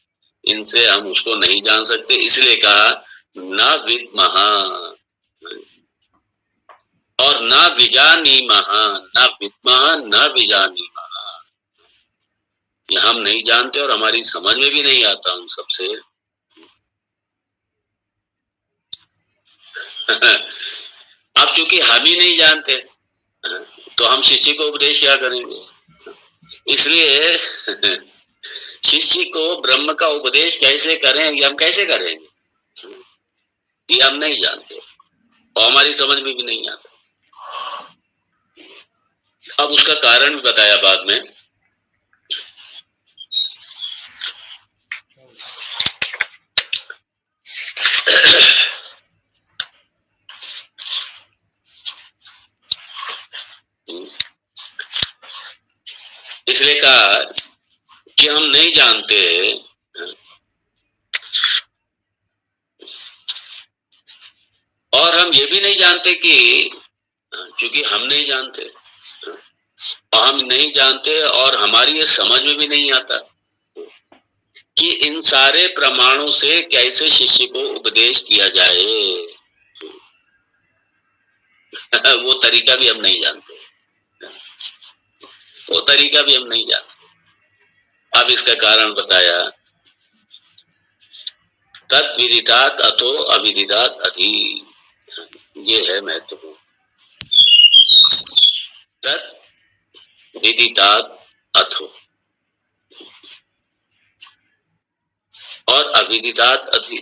इनसे हम उसको नहीं जान सकते। इसलिए कहा न विद्मः और न विजानीमः, न विद्मः न विजानीमः, हम नहीं जानते और हमारी समझ में भी नहीं आता उन सबसे। अब चूंकि हम ही नहीं जानते तो हम शिष्य को उपदेश क्या करेंगे? इसलिए शिष्य को ब्रह्म का उपदेश कैसे करें, ये हम कैसे करेंगे? ये हम नहीं जानते और हमारी समझ में भी नहीं आता। अब उसका कारण भी बताया बाद में। इसलिए कहा कि हम नहीं जानते, और हम ये भी नहीं जानते कि चूंकि हम नहीं जानते और हम नहीं जानते और हमारी ये समझ में भी नहीं आता कि इन सारे प्रमाणों से कैसे शिष्य को उपदेश किया जाए। वो तरीका भी हम नहीं जानते, वो तरीका भी हम नहीं जानते। अब इसका कारण बताया, तत् विदितात् अथो अविदितात् अधि, ये है महत्वपूर्ण। तत् विदितात् अथो और अविदितात् अधि,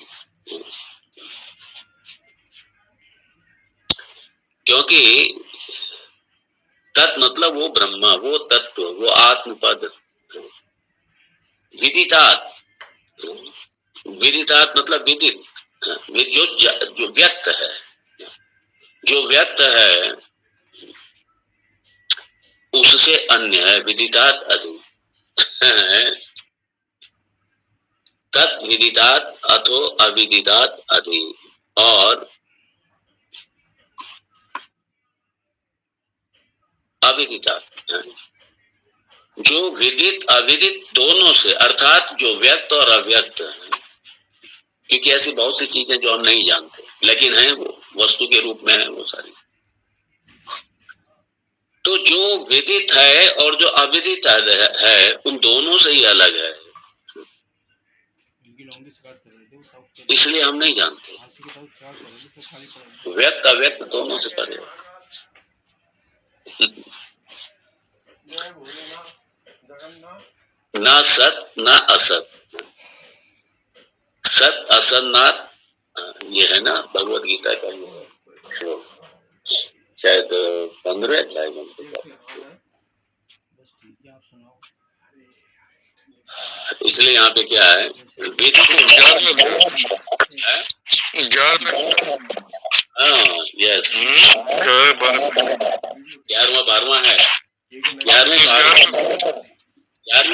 क्योंकि तत् मतलब वो ब्रह्म, वो तत्व, वो आत्मपद। विदितात्, विदितात् मतलब विदित, जो व्यक्त है, जो व्यक्त है उससे अन्य है। विदितात् अधि, तत् विदितात् अथो अविदितात् अधि। और अविदिता, जो विदित अविदित दोनों से, अर्थात जो व्यक्त और अव्यक्त है, क्योंकि ऐसी बहुत सी चीजें जो हम नहीं जानते लेकिन हैं, वो वस्तु के रूप में है वो सारी। तो जो विदित है और जो अविदित है उन दोनों से ही अलग है, इसलिए हम नहीं जानते। व्यक्त अव्यक्त दोनों से परे। ना सत ना असत, सत असत नाथ, ये है ना भगवत गीता का श्लोक, शायद 15 अध्याय में। इसलिए यहाँ पे क्या है, यस 11वां 12वां है, 11वें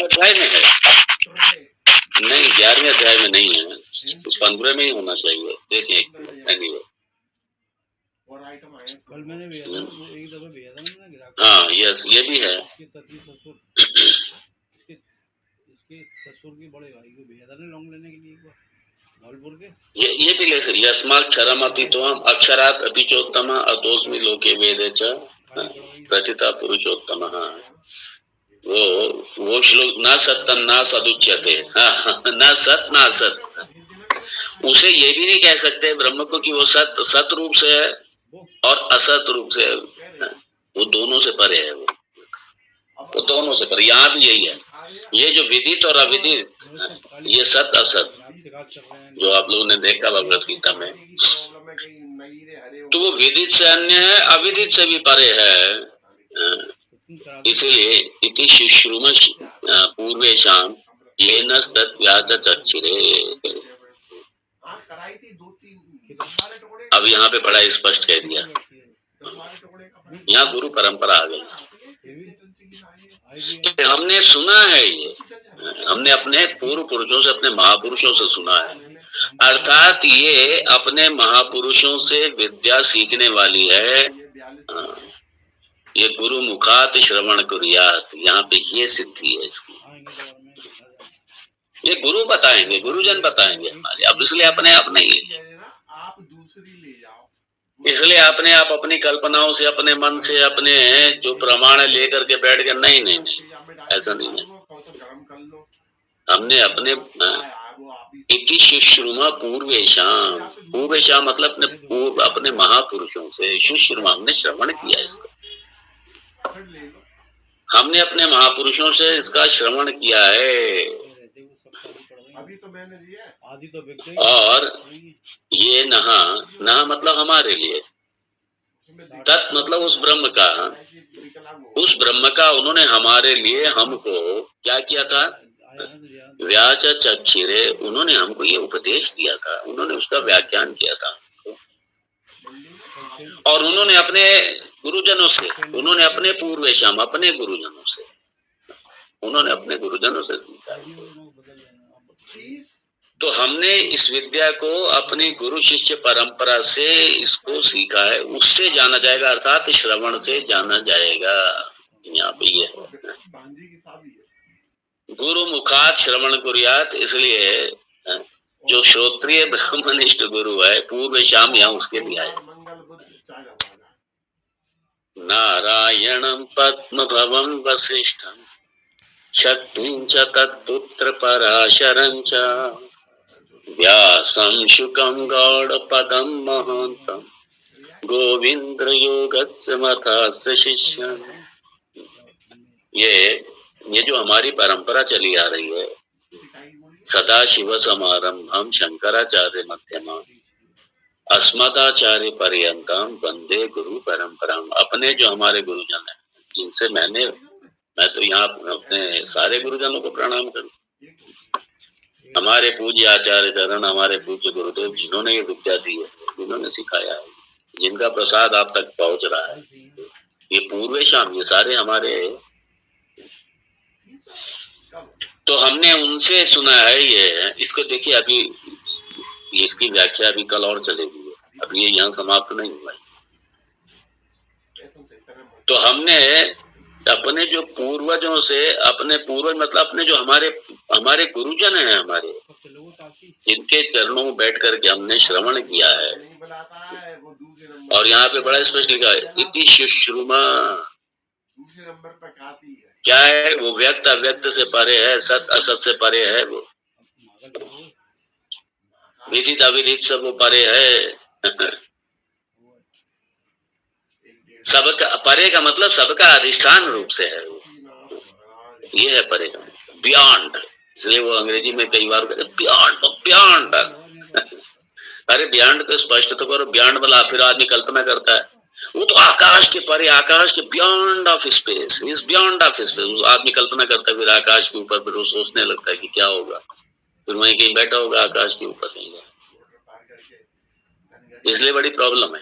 अध्याय में है, नहीं 11वें अध्याय में नहीं है, 15 में ही होना चाहिए। देखिए एनीवे, कल मैंने भेजा था, वो एक दफा भेजा था मैंने गिरा। हाँ यस, ये भी है। इसके ससुर के बड़े भाई को भेजा था ना लौंग लेने के लिए धौलपुर के। ये भी ले सकते, यस्माक्षरम अतित्वम अक्षरात् अपिचोत्तम अतोस्मि लोके वेदे च प्रथिता पुरुषोत्तम। वो श्लोक, ना सत्यम ना सदुच्यते, ना सत ना असत। उसे ये भी नहीं कह सकते ब्रह्म को कि वो सत रूप से है और असत रूप से है, वो दोनों से परे है, वो दोनों से परे। यहाँ भी यही है, ये जो विदित और अविदित, ये सत असत जो आप लोगों ने देखा भगवत गीता में, तो वो विदित से अन्य है, अविदित से भी परे है। इसलिए इति शुश्रूम पूर्वेशाम येन तद्व्याचक्षिरे। अब यहाँ पे बड़ा स्पष्ट कह दिया, यहाँ गुरु परंपरा आ गई। हमने सुना है, ये हमने अपने पूर्व पुरुषों से, अपने महापुरुषों से सुना है, अर्थात ये अपने महापुरुषों से विद्या सीखने वाली है। ये गुरु मुखात श्रवण कुर्यात, यहाँ पे ये सिद्धि है इसकी। ये गुरु बताएंगे, गुरुजन बताएंगे हमारे। अब इसलिए अपने आप नहीं है, इसलिए अपने आप अपनी कल्पनाओं से, अपने मन से, अपने जो प्रमाण लेकर के बैठ गए, नहीं नहीं नहीं, ऐसा नहीं है। हमने अपने इति शुश्रूमा पूर्वेशाम, पूर्वेशाम मतलब अपने पूर्व, अपने महापुरुषों से, शुश्रूमा हमने श्रवण किया इसका, हमने अपने महापुरुषों से इसका श्रवण किया है। और ये नहा मतलब हमारे लिए, तत् मतलब उस ब्रह्म का उन्होंने हमारे लिए, हमको क्या किया था, व्याच चक्षिरे, उन्होंने हमको ये उपदेश दिया था, उन्होंने उसका व्याख्यान किया था। और उन्होंने अपने गुरुजनों से, उन्होंने अपने पूर्वेशाम, अपने गुरुजनों से, उन्होंने अपने गुरुजनों से सीखा। तो हमने इस विद्या को अपनी गुरु शिष्य परंपरा से इसको सीखा है, उससे जाना जाएगा, अर्थात श्रवण से जाना जाएगा। यहाँ पे ये गुरु मुखात श्रवण कुर्यात, इसलिए जो श्रोत्रिय ब्रह्मनिष्ठ गुरु है पूर्वेशाम, यहाँ उसके लिए आए। नारायणं पद्मभवं वसिष्ठं शक्तिं च तत्पुत्र पराशरं च व्यासं शुकं गौडपदं महान्तं गोविंद्र योगस्य मथस्य शिष्यं। ये जो हमारी परंपरा चली आ रही है, सदा शिव समारंभम शंकराचार्य मध्यमा अस्मदाचार्य पर्यंतम वंदे गुरु परंपरा। अपने जो हमारे गुरुजन हैं, जिनसे मैं तो यहाँ अपने सारे गुरुजनों को प्रणाम करूं, हमारे पूज्य आचार्य चरण, हमारे पूज्य गुरुदेव, जिन्होंने ये विद्या दी है, जिन्होंने सिखाया है, जिनका प्रसाद आप तक पहुंच रहा है, ये पूर्वेशाम, ये सारे हमारे। तो हमने उनसे सुना है ये, इसको देखिए अभी इसकी व्याख्या अभी कल और चलेगी, अभी ये यहाँ समाप्त नहीं हुआ है। तो हमने अपने जो पूर्वजों से, अपने पूर्वज मतलब अपने जो हमारे गुरुजन हैं, हमारे जिनके चरणों में बैठ करके हमने श्रवण किया है, और यहाँ पे बड़ा स्पष्ट लिखा है इति शुश्रुमा। क्या है वो? व्यक्त अव्यक्त से परे है, सत असत से परे है, वो विदित अविदित सब वो परे है। सबका परे का मतलब सबका अधिष्ठान रूप से है वो, ये है परे का मतलब, बियॉन्ड। इसलिए वो अंग्रेजी में कई बार कहते बियॉन्ड, बियॉन्ड। अरे बियॉन्ड को स्पष्ट तो करो, बियॉन्ड मतलब फिर आदमी कल्पना करता है वो तो आकाश के परे, आकाश के beyond of space, is beyond of space. उस आदमी कल्पना करता है फिर आकाश के ऊपर, फिर वो सोचने लगता है कि क्या होगा, फिर वहीं कहीं बैठा होगा आकाश के ऊपर कहीं, इसलिए बड़ी प्रॉब्लम है।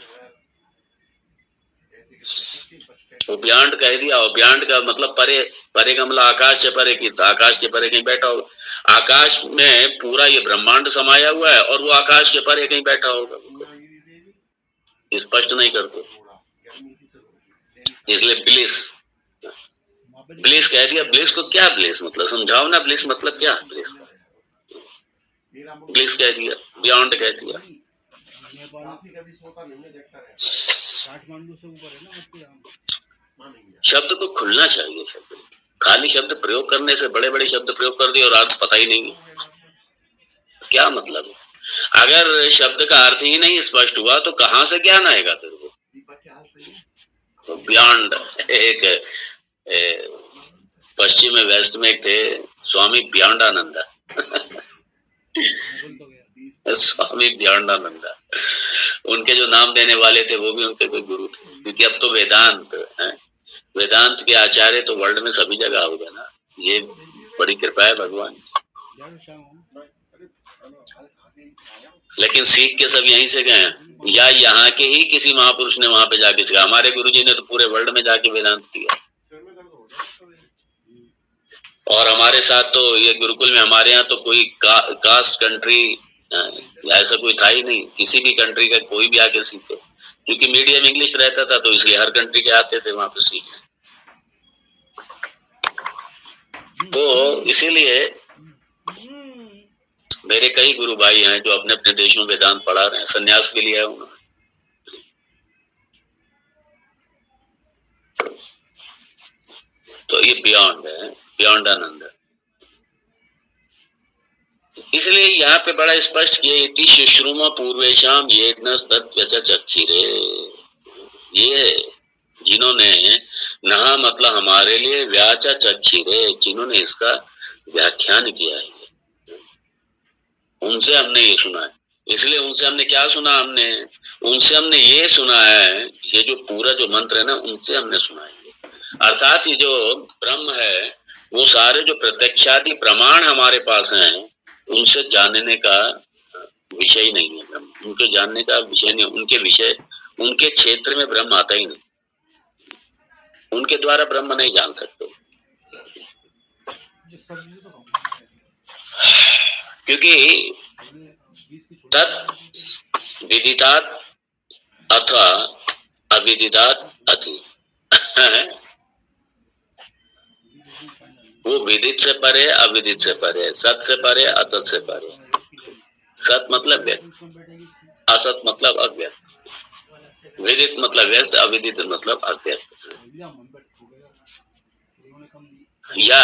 वो बियॉन्ड कह दिया, और बियॉन्ड का मतलब परे, परे का मतलब आकाश से परे की, आकाश के परे कहीं बैठा होगा। आकाश में पूरा ये ब्रह्मांड समाया हुआ है और वो आकाश के परे कहीं बैठा होगा, स्पष्ट नहीं करते, इसलिए ब्लिस, ब्लिस कह दिया। ब्लिस को क्या, ब्लिस मतलब समझाओ ना, ब्लिस मतलब क्या? ब्लिस का ब्लिस कह दिया, बियॉन्ड कह दिया। शब्द को खुलना चाहिए, शब्द खाली शब्द प्रयोग करने से, बड़े बड़े शब्द प्रयोग कर दिए और अर्थ पता ही नहीं क्या मतलब है। अगर शब्द का अर्थ ही नहीं स्पष्ट हुआ तो कहाँ से ज्ञान आएगा फिर वो? तो बियॉन्ड एक पश्चिम में, वेस्ट में एक थे स्वामी बियॉन्डानंदा। स्वामी बियॉन्डानंदा, उनके जो नाम देने वाले थे वो भी उनके कोई गुरु थे, क्योंकि अब तो वेदांत है, वेदांत के आचार्य तो वर्ल्ड में सभी जगह हो गए ना, ये बड़ी कृपा है भगवान। लेकिन सीख के सब यहीं से गए, या यहाँ के ही किसी महापुरुष ने वहां पे जाके सीखा। हमारे गुरुजी ने तो पूरे वर्ल्ड में जाके वेदांत दिया, और हमारे साथ तो ये गुरुकुल में हमारे यहाँ तो कोई कास्ट कंट्री ऐसा कोई था ही नहीं, किसी भी कंट्री का कोई भी आके सीखे, क्योंकि मीडियम इंग्लिश रहता था तो इसलिए हर कंट्री के आते थे वहां पे सीखने। तो इसीलिए मेरे कई गुरु भाई हैं जो अपने अपने देशों में वेदांत पढ़ा रहे हैं, संन्यास भी लिया है उन्होंने। तो ये बियॉन्ड है, बियॉन्ड आनंद। इसलिए यहाँ पे बड़ा स्पष्ट किया इति शुश्रुमा पूर्वेशाम ये चक्षिरे, ये जिन्होंने नहा मतलब हमारे लिए, व्याचा चक्षिरे जिन्होंने इसका व्याख्यान किया है, उनसे हमने ये सुना है। इसलिए उनसे हमने क्या सुना, उनसे हमने ये सुना है, ये जो पूरा जो मंत्र है ना, उनसे हमने सुना है। अर्थात ये जो ब्रह्म है वो सारे जो प्रत्यक्षादि प्रमाण हमारे पास हैं उनसे जानने का विषय ही नहीं है ब्रह्म, उनके जानने का विषय नहीं, उनके विषय, उनके क्षेत्र में ब्रह्म आता ही नहीं, उनके द्वारा ब्रह्म नहीं जान सकते, क्योंकि तत् विदितात् अथवा अविदितात् अति। वो विदित से परे, अविदित से परे, सत से परे, असत से परे। सत मतलब व्यक्त, असत मतलब अव्यक्त, विदित मतलब व्यक्त, अविदित मतलब अव्यक्त, या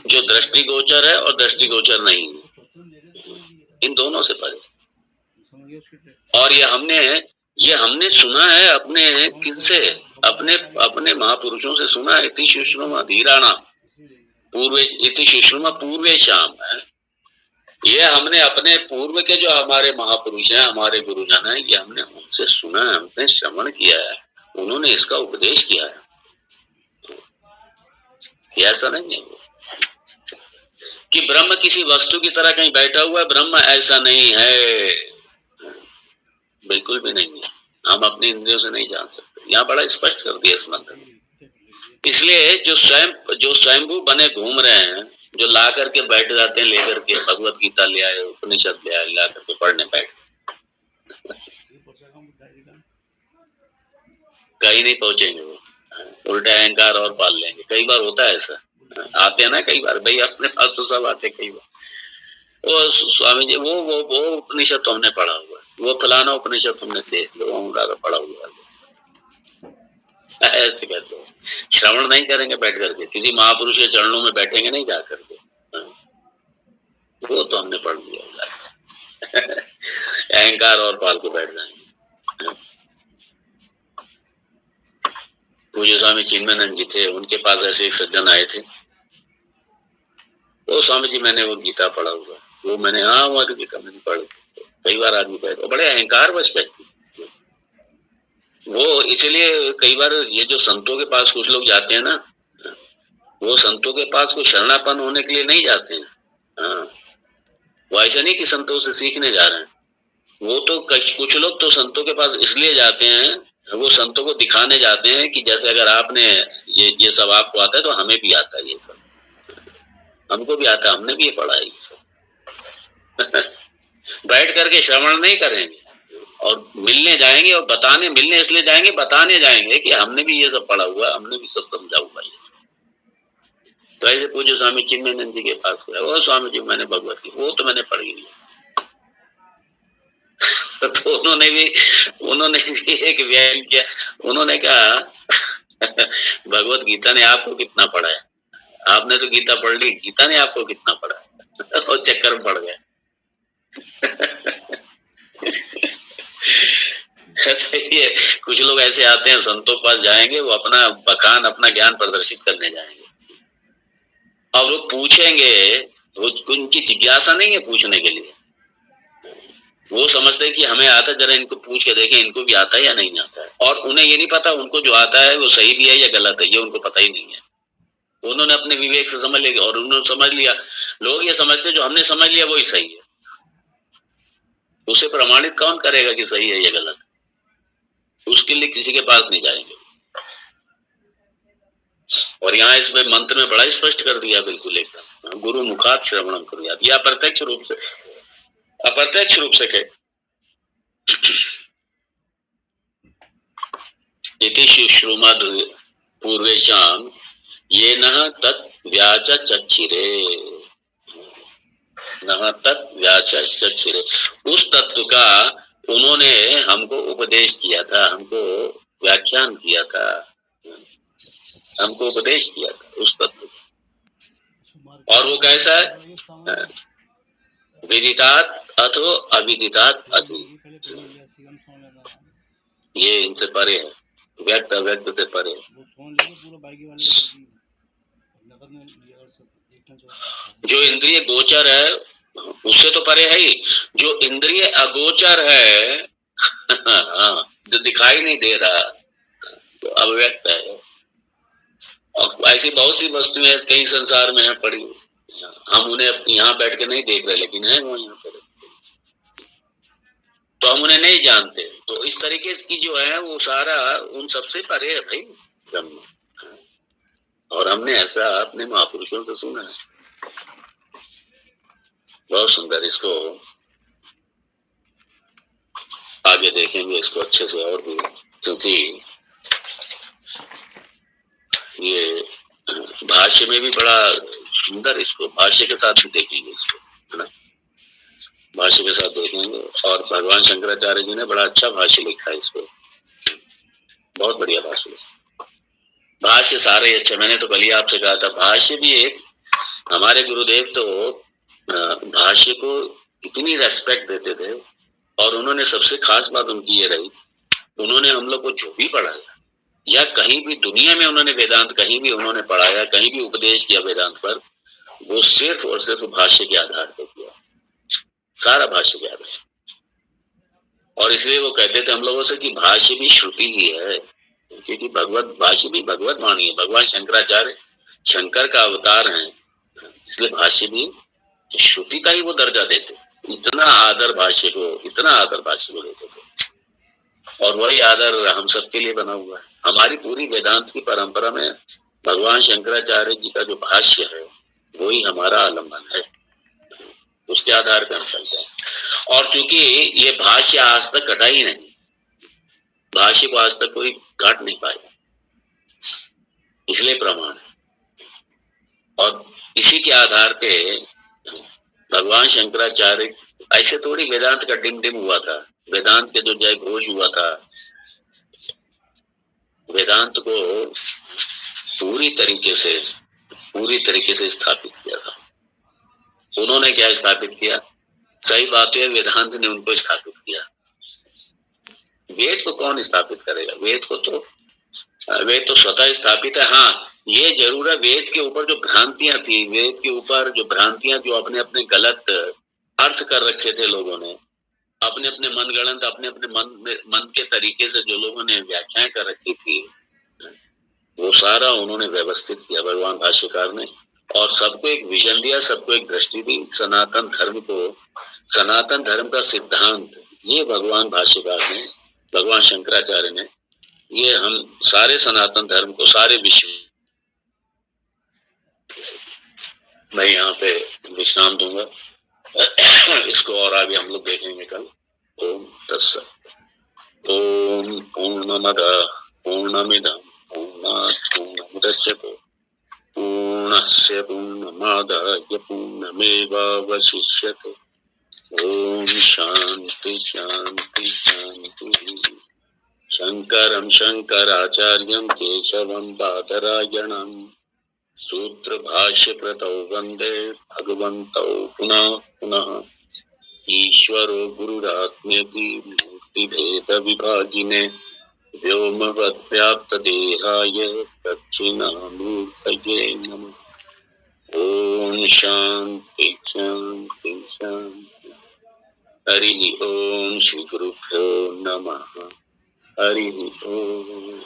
जो दृष्टिगोचर है और दृष्टिगोचर नहीं है, इन दोनों से परे। और ये हमने सुना है अपने किससे, अपने महापुरुषों से सुना है। इति शुश्रुमा धीराणा पूर्वे, इति शुश्रुमा पूर्वेशाम है, ये हमने अपने पूर्व के जो हमारे महापुरुष हैं, हमारे गुरुजन हैं, ये हमने उनसे सुना है, हमने श्रवण किया है, उन्होंने इसका उपदेश किया है। ऐसा नहीं है कि ब्रह्म किसी वस्तु की तरह कहीं बैठा हुआ है, ब्रह्म ऐसा नहीं है, बिल्कुल भी नहीं है, हम अपनी इंद्रियों से नहीं जान सकते। यहाँ बड़ा स्पष्ट कर दिया इस मंत्र में। इसलिए जो स्वयंभू बने घूम रहे हैं, जो ला करके बैठ जाते हैं, लेकर के भगवत गीता ले आए, उपनिषद ले आए, ला करके पढ़ने बैठ, कहीं नहीं पहुंचेंगे वो, उल्टा अहंकार और पाल लेंगे। कई बार होता है ऐसा, आते हैं ना कई बार, भाई अपने पास तो सब आते कई बार। वो स्वामी जी वो उपनिषद तो हमने पढ़ा हुआ है, वो फलाना उपनिषद तुमने देख लो, हमारा पढ़ा हुआ है, ऐसे कहते हैं। श्रवण नहीं करेंगे बैठ करके, किसी महापुरुष के चरणों में बैठेंगे नहीं जा करके, वो तो हमने पढ़ लिया। अहंकार और पाल के बैठ जाएंगे। पूज्य स्वामी चिन्मयानंद जी थे, उनके पास ऐसे एक सज्जन आए थे। वो स्वामी जी मैंने वो गीता पढ़ा हुआ, वो मैंने हाँ वो गीता मैंने पढ़ी। कई बार आदमी कहते बड़े अहंकार वश व्यक्ति, वो इसलिए कई बार ये जो संतों के पास कुछ लोग जाते हैं ना, वो संतों के पास कोई शरणापन होने के लिए नहीं जाते हैं। हाँ, वो ऐसा नहीं कि संतों से सीखने जा रहे हैं, वो तो कुछ लोग तो संतों के पास इसलिए जाते हैं, वो संतों को दिखाने जाते हैं कि जैसे अगर आपने ये सब आपको आता है तो हमें भी आता है, ये सब हमको भी आता है, हमने भी ये पढ़ा है ये सब। बैठ करके श्रवण नहीं करेंगे और मिलने जाएंगे, और बताने मिलने इसलिए जाएंगे, बताने जाएंगे कि हमने भी ये सब पढ़ा हुआ, हमने भी सब समझा हुआ ये सब। तो ऐसे पूज्य स्वामी चिन्मयानंद जी के पास गया, वो स्वामी जी मैंने भगवत गीता वो तो मैंने पढ़ी नहीं। तो उन्होंने भी एक व्यायाम किया, उन्होंने कहा भगवत गीता ने आपको कितना पढ़ा है, आपने तो गीता पढ़ ली, गीता ने आपको कितना पढ़ा है। और चक्कर में पड़ गए। ये कुछ लोग ऐसे आते हैं, संतों के पास जाएंगे, वो अपना बखान अपना ज्ञान प्रदर्शित करने जाएंगे, और वो पूछेंगे, वो उनकी जिज्ञासा नहीं है पूछने के लिए, वो समझते हैं कि हमें आता, जरा इनको पूछ के देखें इनको भी आता है या नहीं आता है। और उन्हें ये नहीं पता उनको जो आता है वो सही भी है या गलत है, ये उनको पता ही नहीं है। उन्होंने अपने विवेक से समझ लिया, और उन्होंने समझ लिया, लोग ये समझते जो हमने समझ लिया वही सही है। उसे प्रमाणित कौन करेगा कि सही है या गलत, उसके लिए किसी के पास नहीं जाएंगे। और यहाँ इसमें मंत्र में बड़ा स्पष्ट कर दिया बिल्कुल एकदम, गुरु मुखात श्रवणम कुर्यात्, या अप्रत्यक्ष रूप से कहे। इति शुश्रुमद पूर्वेशाम ये न तत् व्याच चक्षिरे, न तत् व्याच चक्षिरे, उस तत्व का उन्होंने हमको उपदेश किया था, हमको व्याख्यान किया था, हमको उपदेश किया था उस तत्व। और वो कैसा है, विदितात् अथो अविदितात् अति, ये इनसे परे है, व्यक्त अव्यक्त से परे है। जो इंद्रिय गोचर है उससे तो परे है ही, जो इंद्रिय अगोचर है जो दिखाई नहीं दे रहा तो अव्यक्त है। और ऐसी बहुत सी वस्तुएं कई संसार में है पड़ी, हम उन्हें यहाँ बैठ के नहीं देख रहे, लेकिन है वो यहाँ पर, तो हम उन्हें नहीं जानते। तो इस तरीके की जो है वो सारा उन सबसे परे है भाई ब्रह्म। और हमने ऐसा अपने महापुरुषों से सुना है, बहुत सुंदर। इसको आगे देखेंगे इसको अच्छे से और भी, क्योंकि ये भाष्य में भी बड़ा सुंदर, इसको भाष्य के साथ भी देखेंगे इसको, है ना, भाष्य के साथ देखेंगे। और भगवान शंकराचार्य जी ने बड़ा अच्छा भाष्य लिखा है इसको, बहुत बढ़िया भाष्य। भाष्य सारे अच्छे, मैंने तो कल ही आपसे कहा था, भाष्य भी एक, हमारे गुरुदेव तो भाष्य को इतनी रेस्पेक्ट देते थे, और उन्होंने सबसे खास बात उनकी ये रही, उन्होंने हम लोग को जो भी पढ़ाया या कहीं भी दुनिया में उन्होंने वेदांत कहीं भी उन्होंने पढ़ाया, कहीं भी उपदेश किया वेदांत पर, वो सिर्फ और सिर्फ भाष्य के आधार पर किया, सारा भाष्य के आधार। और इसलिए वो कहते थे हम लोगों से कि भाष्य भी श्रुति ही है, क्योंकि भगवत भाष्य भी भगवत वाणी है, भगवान शंकराचार्य शंकर का अवतार है, इसलिए भाष्य भी श्रुति का ही वो दर्जा देते। इतना आदर भाष्य को, इतना आदर भाष्य को देते थे, और वही आदर हम सबके लिए बना हुआ है। हमारी पूरी वेदांत की परंपरा में भगवान शंकराचार्य जी का जो भाष्य है वही हमारा आलम्बन है, उसके आधार पर हम चलते हैं। और चूंकि ये भाष्य आज तक कटा ही नहीं, भाष्य को आज तक कोई काट नहीं पाया, इसलिए प्रमाण है। और इसी के आधार पे भगवान शंकराचार्य, ऐसे थोड़ी वेदांत का डिम हुआ था। वेदांत के जो जय घोष हुआ था, वेदांत को पूरी तरीके से स्थापित किया था। उन्होंने क्या स्थापित किया? सही बात है, वेदांत ने उनको स्थापित किया। वेद को कौन स्थापित करेगा? वेद तो स्वतः स्थापित है। हाँ, ये जरूर है, वेद के ऊपर जो भ्रांतियां थी, वेद के ऊपर जो भ्रांतियां जो अपने अपने गलत अर्थ कर रखे थे लोगों ने, अपने अपने मनगढ़ंत, अपने अपने मन के तरीके से जो लोगों ने व्याख्याएं कर रखी थी, वो सारा उन्होंने व्यवस्थित किया भगवान भाष्यकार ने, और सबको एक विजन दिया, सबको एक दृष्टि दी। सनातन धर्म का सिद्धांत ये भगवान भाष्यकार ने, भगवान शंकराचार्य ने, ये हम सारे सनातन धर्म को, सारे विश्व, मैं यहाँ पे विश्राम दूंगा। इसको और आगे हम लोग देखेंगे कल। ओम तत्सत। ओम पूर्णमदः पूर्णमिदं पूर्णात् पूर्णमुदच्यते पूर्णस्य पूर्णमादाय पूर्णमेवावशिष्यते। ओम शांति शांति शांति। शंकरं शंकराचार्यं केशवं बादरायणं सूत्र भाष्य कृतौ वंदे भगवन्तौ पुनः पुनः। ईश्वरो गुरुरात्मेति मूर्तिभेद विभागिने व्योमवद्व्याप्तदेहाय दक्षिणामूर्तये नमः। ओम शांति शांति शांति। हरि ओम। श्री गुरुभ्यो नमः। हरि ओम।